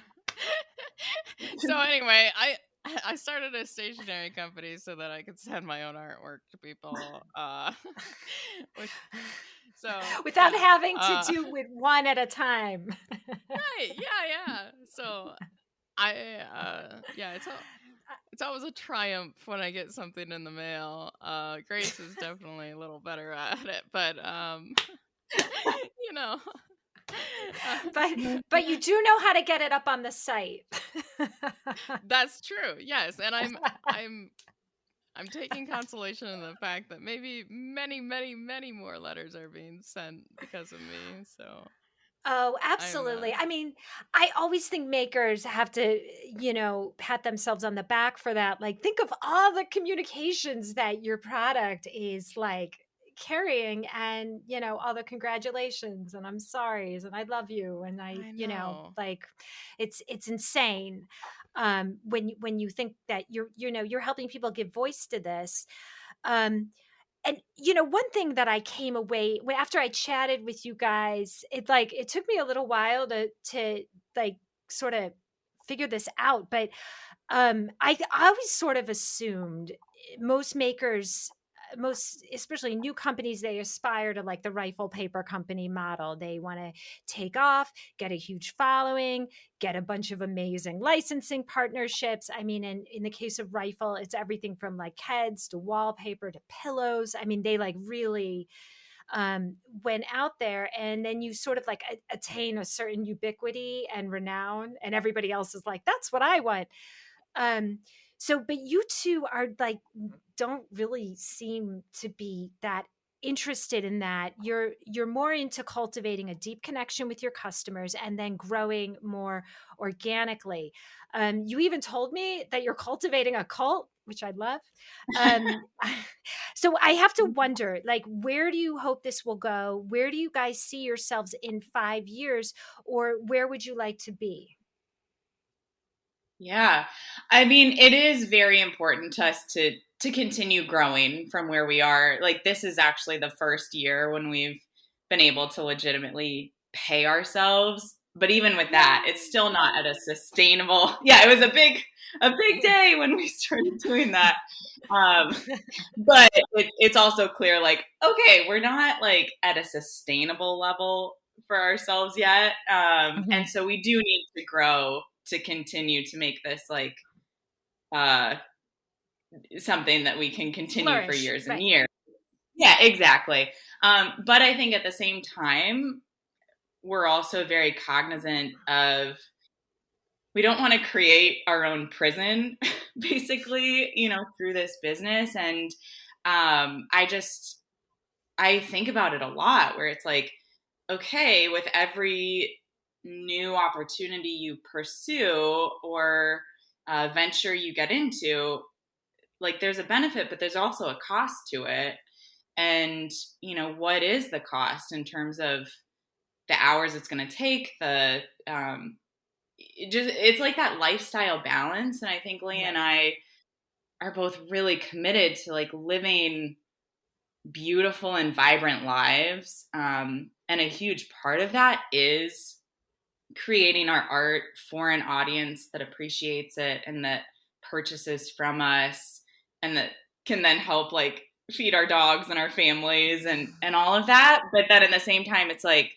So anyway, I started a stationery company so that I could send my own artwork to people. Which, so Without yeah, having to do with one at a time. right, yeah. So yeah, it's always a triumph when I get something in the mail. Grace is definitely a little better at it, but you know, but you do know how to get it up on the site. that's true. Yes, and I'm taking consolation in the fact that maybe many more letters are being sent because of me. So Oh, I'm absolutely. I mean, I always think makers have to, pat themselves on the back for that. Like, think of all the communications that your product is like carrying, and all the congratulations and I'm sorry's and I love you and I I know. like it's insane. When you think that you're helping people give voice to this. Um and one thing that I came away after I chatted with you guys, it took me a little while to like sort of figure this out, but I always sort of assumed most makers, most especially new companies, they aspire to like the rifle paper company model. They want to take off, get a huge following, get a bunch of amazing licensing partnerships. I mean, in the case of rifle, it's everything from like heads to wallpaper to pillows. I mean, they like really went out there, and then you sort of like attain a certain ubiquity and renown, and everybody else is like, that's what I want. um but you two are like, don't really seem to be that interested in that. You're more into cultivating a deep connection with your customers and then growing more organically. You even told me that you're cultivating a cult, which I love. um so I have to wonder, like, where do you hope this will go? Where do you guys see yourselves in 5 years, or where would you like to be? Yeah. I mean, it is very important to us to continue growing from where we are. Like this is actually the first year when we've been able to legitimately pay ourselves. But even with that, it's still not at a sustainable. Yeah, it was a big day when we started doing that. Um, but it's also clear, like, okay, we're not like at a sustainable level for ourselves yet. And Mhm. so we do need to grow to continue to make this like uh, something that we can continue for Flourish, years and right. years. Yeah, exactly. But I think at the same time, we're also very cognizant of we don't want to create our own prison, basically, through this business. And I think about it a lot where it's like, okay, with every new opportunity you pursue or venture you get into, like there's a benefit, but there's also a cost to it. And, what is the cost in terms of the hours it's going to take, it's like that lifestyle balance. And I think Leah and Right. I are both really committed to like living beautiful and vibrant lives. And a huge part of that is creating our art for an audience that appreciates it and that purchases from us and that can then help like feed our dogs and our families and all of that. But then at the same time, it's like,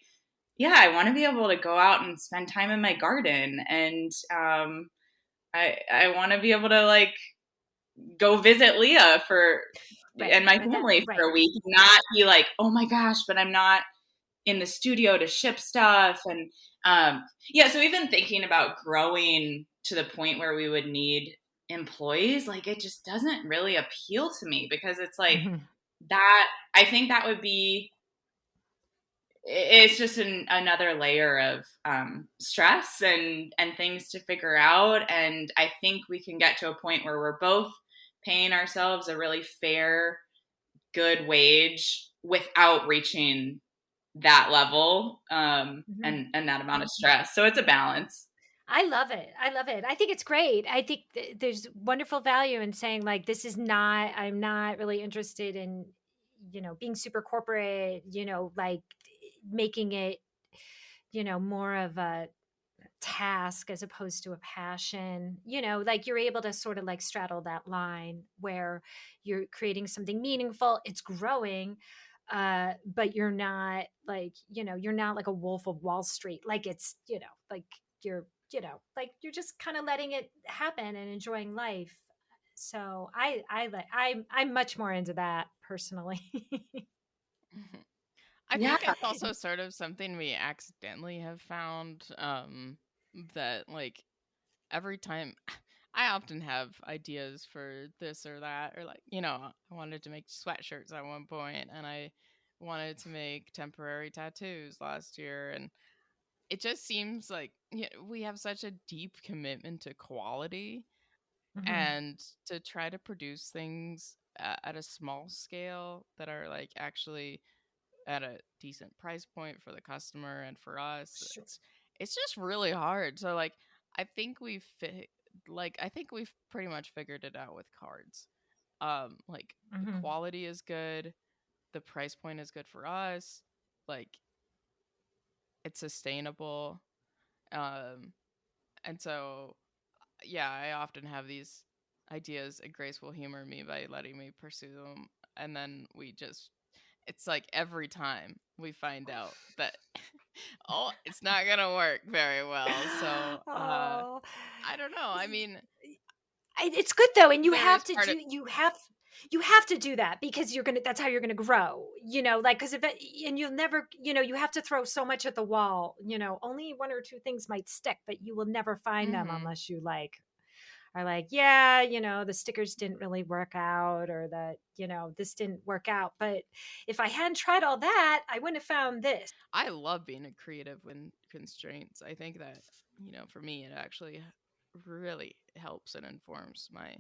yeah, I want to be able to go out and spend time in my garden. And I want to be able to like go visit Leah Right. and my And that, family for right. a week, not be like, oh my gosh, but I'm not in the studio to ship stuff. And yeah, so even thinking about growing to the point where we would need employees, like it just doesn't really appeal to me because it's like Mhm. that. I think that would be, it's just another layer of stress and things to figure out. And I think we can get to a point where we're both paying ourselves a really fair, good wage without reaching that level Mhm. and that amount of stress. So it's a balance. I love it. I love it. I think it's great. I think there's wonderful value in saying, like, this is not, I'm not really interested in, being super corporate, like making it, more of a task as opposed to a passion. Like you're able to sort of like straddle that line where you're creating something meaningful, it's growing, but you're not like, you're not like a wolf of Wall Street. Like it's, like you're, like you're just kind of letting it happen and enjoying life. So I'm much more into that personally. Mhm. I Yeah. think it's also sort of something we accidentally have found, that like every time I often have ideas for this or that, or like, I wanted to make sweatshirts at one point and I wanted to make temporary tattoos last year. And it just seems like, we have such a deep commitment to quality Mhm. and to try to produce things at a small scale that are like actually at a decent price point for the customer and for us. Sure. It's just really hard. So like I think I think we've pretty much figured it out with cards. Like the Mm-hmm. quality is good, the price point is good for us, like it's sustainable. Um and so yeah, I often have these ideas and Grace will humor me by letting me pursue them, and then it's like every time we find out that oh, it's not gonna work very well. So Oh, I don't know. I mean, it's good though, and there is part of you have to do that because that's how you're gonna grow, like, because if it, and you'll never, you have to throw so much at the wall, only one or two things might stick, but you will never find them Mhm. unless you are like, yeah, the stickers didn't really work out, or that, this didn't work out. But if I hadn't tried all that, I wouldn't have found this. I love being a creative with constraints. I think that, for me, it actually really helps and informs my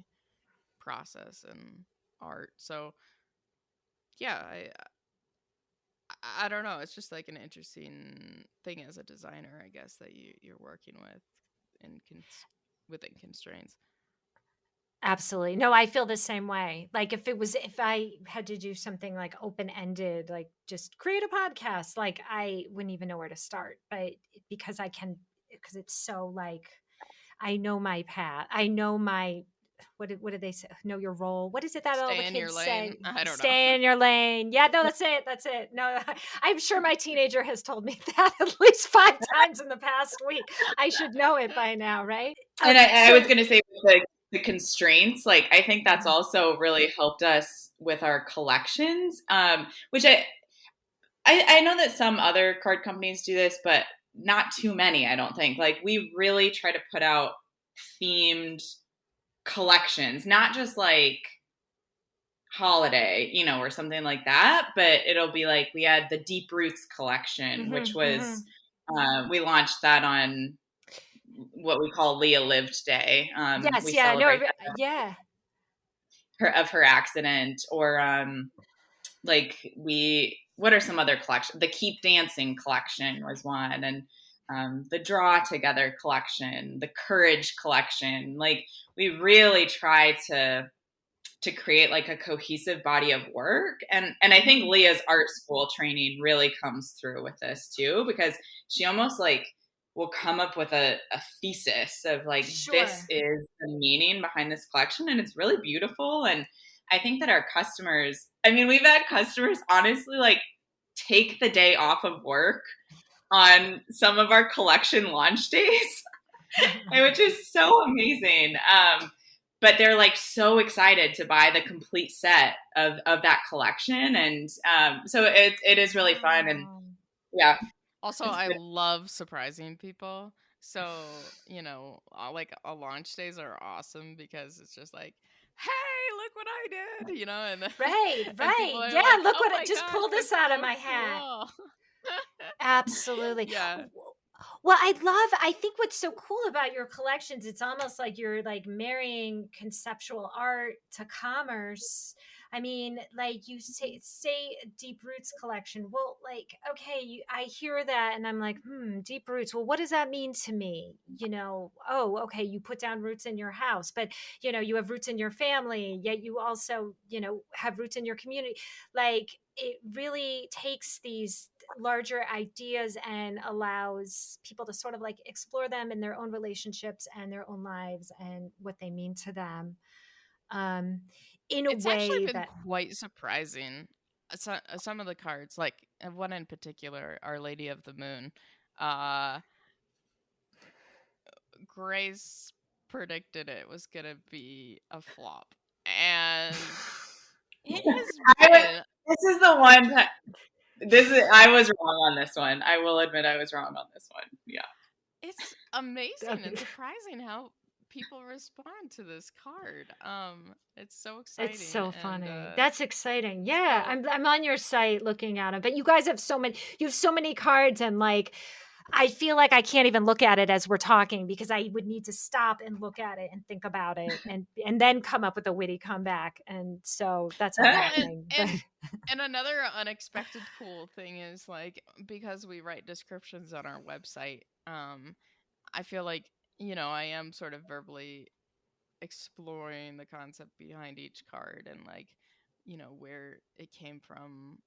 process and art. So yeah, I don't know. It's just like an interesting thing as a designer, I guess, that you're working with within constraints. Absolutely. No, I feel the same way. Like if I had to do something like open-ended, like just create a podcast, like I wouldn't even know where to start. But because it's so like I know my path. I know my what did they say? Know your role. What is it that all the Stay in your kids lane. say? I don't know. Stay in your lane. Yeah, no, that's it. That's it. No, I'm sure my teenager has told me that at least 5 times in the past week. I should know it by now, right? And I was So going to say with the constraints, like I think that's Mhm. also really helped us with our collections, which I know that some other card companies do this, but not too many, I don't think. Like we really try to put out themed collections, not just like holiday, or something like that, but it'll be like we had the Deep Roots collection, which Mhm, was mhm. we launched that on what we call Leah Lived Day. Yes, We yeah, no, celebrate yeah. her accident, or like what are some other collections? The Keep Dancing collection was one, and the Draw Together collection, the Courage collection. Like we really try to create like a cohesive body of work, and I think Mhm. Leah's art school training really comes through with this too, because she almost like will come up with a thesis of like, this Sure. is the meaning behind this collection, and it's really beautiful. And I think that our customers, I mean, we've had customers honestly like take the day off of work on some of our collection launch days, which is so amazing. But they're like so excited to buy the complete set of that collection, and so it is really fun, and Oh. yeah, Also, it's I good. love surprising people. So, like launch days are awesome because it's just like, hey, look what I did, and Right, and people right. are Yeah, like, look oh what my just gosh, pull this that's out of so my hat. cool. Absolutely. Yeah. Well, I think what's so cool about your collections, it's almost like you're like marrying conceptual art to commerce. I mean, like you say Deep Roots collection. Well, like, okay, I hear that and I'm like, Deep Roots. Well, what does that mean to me? Oh, okay, you put down roots in your house, but you have roots in your family, yet you also, have roots in your community. Like it really takes these larger ideas and allows people to sort of like explore them in their own relationships and their own lives and what they mean to them, um, in a It's actually way been that quite surprising. Some of the cards, like one in particular, Our Lady of the Moon, uh, Grace predicted it was gonna be a flop, and it has I, been. this is the one that I was wrong on this one. I will admit I was wrong on this one. Yeah. It's amazing and surprising how people respond to this card. It's so it's exciting, so and funny. That's exciting. Yeah, so I'm on your site looking at them, but you guys have you have so many cards, and like I feel like I can't even look at it as we're talking because I would need to stop and look at it and think about it and then come up with a witty comeback. And so that's not Well, happening. But and another unexpected cool thing is like because we write descriptions on our website, I feel like, I am sort of verbally exploring the concept behind each card and like, where it came from.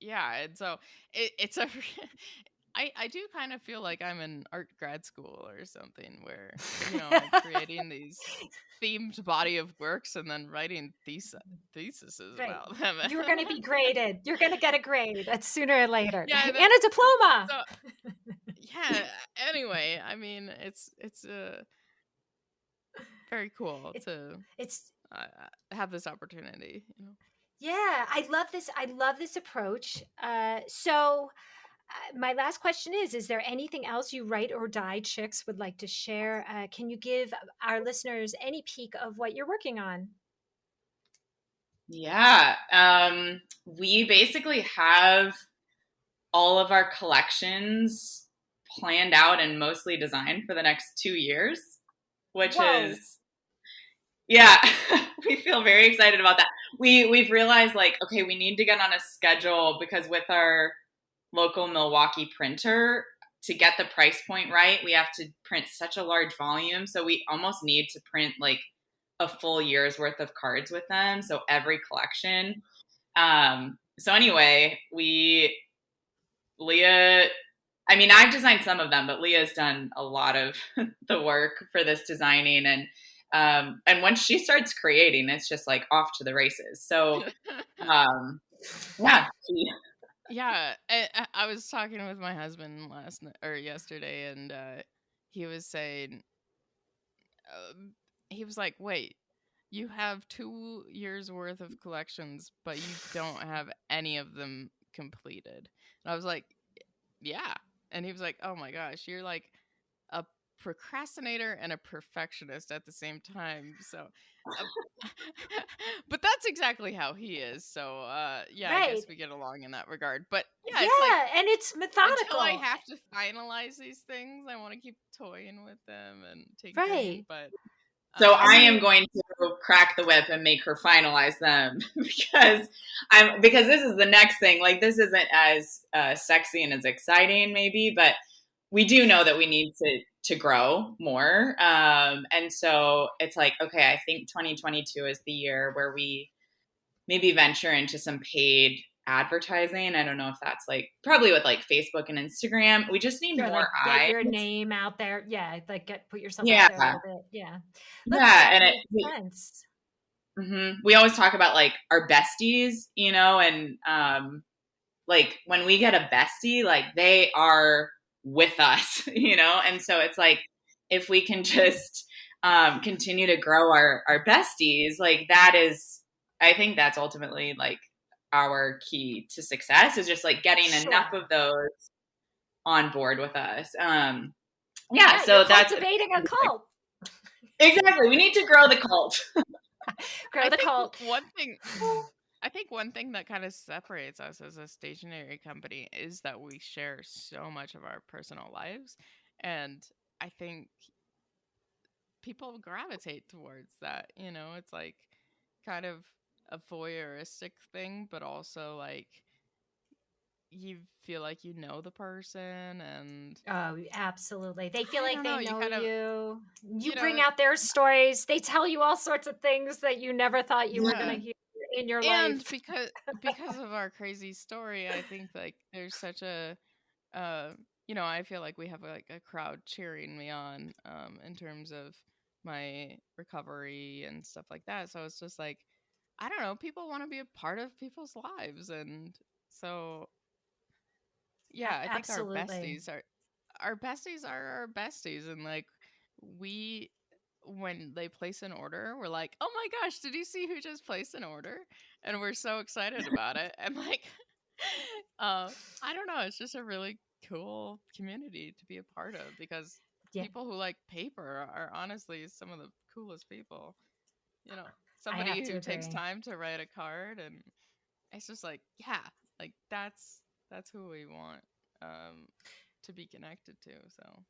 Yeah, and so it's a I do kind of feel like I'm in art grad school or something where, I'm creating these themed body of works and then writing theses right. about them. You're going to be graded. You're going to get a grade sooner or later Yeah, and a diploma. so yeah, anyway, I mean, it's very cool to It's have this opportunity, yeah, I love this. I love this approach. So my last question is there anything else you write or die chicks would like to share? Can you give our listeners any peek of what you're working on? Yeah. We basically have all of our collections planned out and mostly designed for the next 2 years, which Whoa. is, yeah, we feel very excited about that. We've realized like, okay, we need to get on a schedule because with our local Milwaukee printer, to get the price point right, we have to print such a large volume. So we almost need to print like a full year's worth of cards with them. So every collection. So anyway, Leah, I mean, I've designed some of them, but Leah's done a lot of the work for this designing. And once she starts creating, it's just like off to the races. So, yeah. Yeah, I was talking with my husband last night or yesterday, and he was saying, he was like, "Wait, you have 2 years worth of collections, but you don't have any of them completed." And I was like, "Yeah," and he was like, "Oh my gosh, you're like a procrastinator and a perfectionist at the same time." So, uh, but that's exactly how he is. So, yeah, I Right. guess we get along in that regard. But yeah, it's like Yeah, and it's until I methodical. have to finalize these things, I want to keep toying with them and tinkering. Right. But So I I am mean, going to crack the whip and make her finalize them because this is the next thing. Like this isn't as sexy and as exciting, maybe, but we do know that we need to grow more. And so it's like, okay, I think 2022 is the year where we maybe venture into some paid advertising. I don't know if that's like probably with like Facebook and Instagram. We just need or more like get eyes. your name out there. Yeah, like put yourself out Yeah. there a little bit. Yeah. Look, Yeah. that And makes sense. we always talk about like our besties, and like when we get a bestie, like they are with us, and so it's like if we can just continue to grow our besties, like that is, I think that's ultimately like our key to success is just like getting enough Sure. of those on board with us. Yeah, Yeah, you're so that's cultivating a cult. exactly. We need to grow the cult. Grow I the think cult. one thing. I think one thing that kind of separates us as a stationery company is that we share so much of our personal lives. And I think people gravitate towards that. It's like kind of a voyeuristic thing, but also like you feel like you know the person and Oh, absolutely. They feel I like don't they know, you know kind of, you. You you know, bring out their stories. They tell you all sorts of things that you never thought you were going to yeah. hear in your And life. because of our crazy story, I think like there's such a uh I feel like we have like a crowd cheering me on in terms of my recovery and stuff like that. So it's just like I don't know, people want to be a part of people's lives, and so yeah, I think Absolutely. our besties are our besties, and like we when they place an order, we're like, "Oh my gosh, did you see who just placed an order?" And we're so excited about it. And like I don't know, it's just a really cool community to be a part of because Yeah, people who like paper are honestly some of the coolest people. You know, I have somebody to who takes agree. time to write a card, and it's just like, yeah, like that's that's who we want to be connected to. So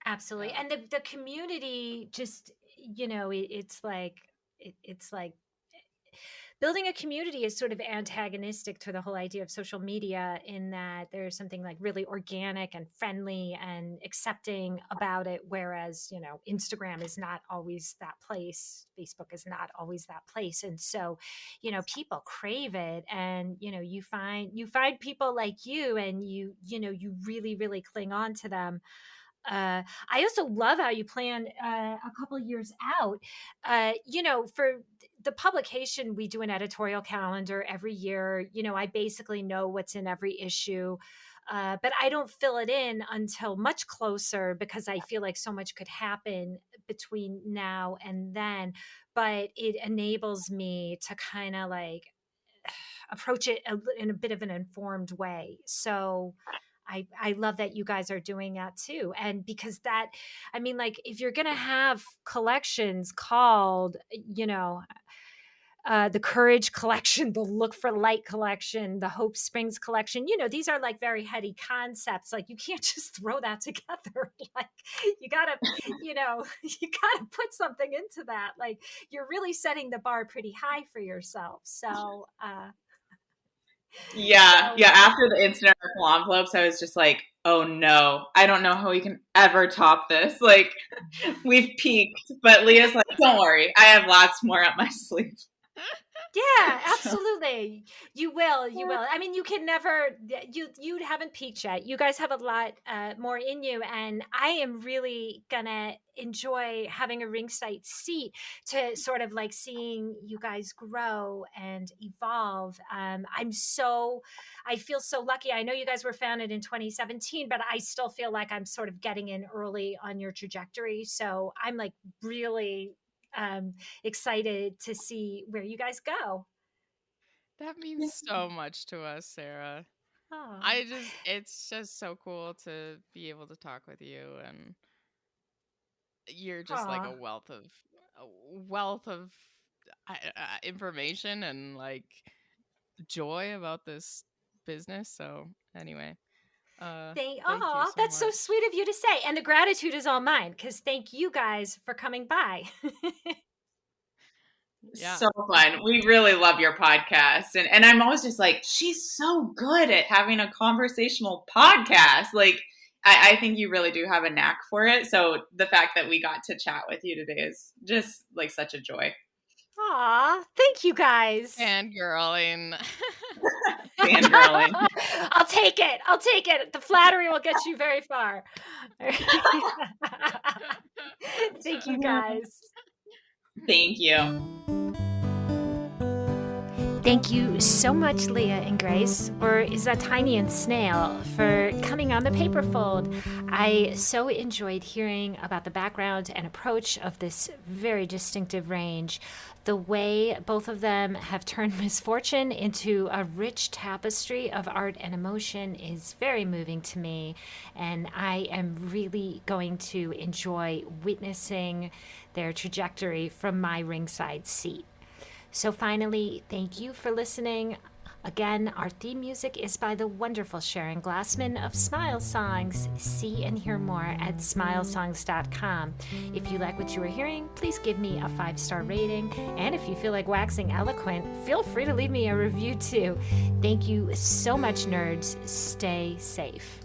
Absolutely. yeah. And the community just, it's like building a community is sort of antagonistic to the whole idea of social media, in that there's something like really organic and friendly and accepting about it, whereas Instagram is not always that place, Facebook is not always that place. And so people crave it, and you find people like you, and you really really cling on to them. I also love how you plan a couple years out. For the publication, we do an editorial calendar every year. I basically know what's in every issue. But I don't fill it in until much closer, because I feel like so much could happen between now and then. But it enables me to kind of like approach it in a bit of an informed way. So I love that you guys are doing that too. And because like, if you're going to have collections called, the Courage Collection, the Look for Light Collection, the Hope Springs Collection, these are like very heady concepts. Like, you can't just throw that together. Like, you gotta, you gotta put something into that. Like, you're really setting the bar pretty high for yourself. So, Yeah, yeah. After the incident with envelopes, I was just like, oh no, I don't know how we can ever top this. Like, we've peaked. But Leah's like, don't worry, I have lots more up my sleeve. Yeah, absolutely. You will. You will. I mean, you can never. You haven't peaked yet. You guys have a lot more in you, and I am really gonna enjoy having a ringside seat to sort of like seeing you guys grow and evolve. I feel so lucky. I know you guys were founded in 2017, but I still feel like I'm sort of getting in early on your trajectory. So I'm like really excited to see where you guys go. That means so much to us, Sarah. Oh, It's just so cool to be able to talk with you, and you're just like aw. a wealth of information and like joy about this business. So anyway, thank you so That's so much. sweet of you to say. And the gratitude is all mine, because thank you guys for coming by. Yeah. So fun. We really love your podcast. And I'm always just like, she's so good at having a conversational podcast. Like, I think you really do have a knack for it. So the fact that we got to chat with you today is just like such a joy. Aw, thank you guys. Fangirling. Fangirling. I'll take it. I'll take it. The flattery will get you very far. Thank you guys. Thank you. Thank you so much, Leah and Grace, or is that Tiny and Snail, for coming on the Paperfold. I so enjoyed hearing about the background and approach of this very distinctive range. The way both of them have turned misfortune into a rich tapestry of art and emotion is very moving to me, and I am really going to enjoy witnessing their trajectory from my ringside seat. So finally, thank you for listening. Again, our theme music is by the wonderful Sharon Glassman of Smile Songs. See and hear more at smilesongs.com. If you like what you were hearing, please give me a 5-star rating. And if you feel like waxing eloquent, feel free to leave me a review too. Thank you so much, nerds. Stay safe.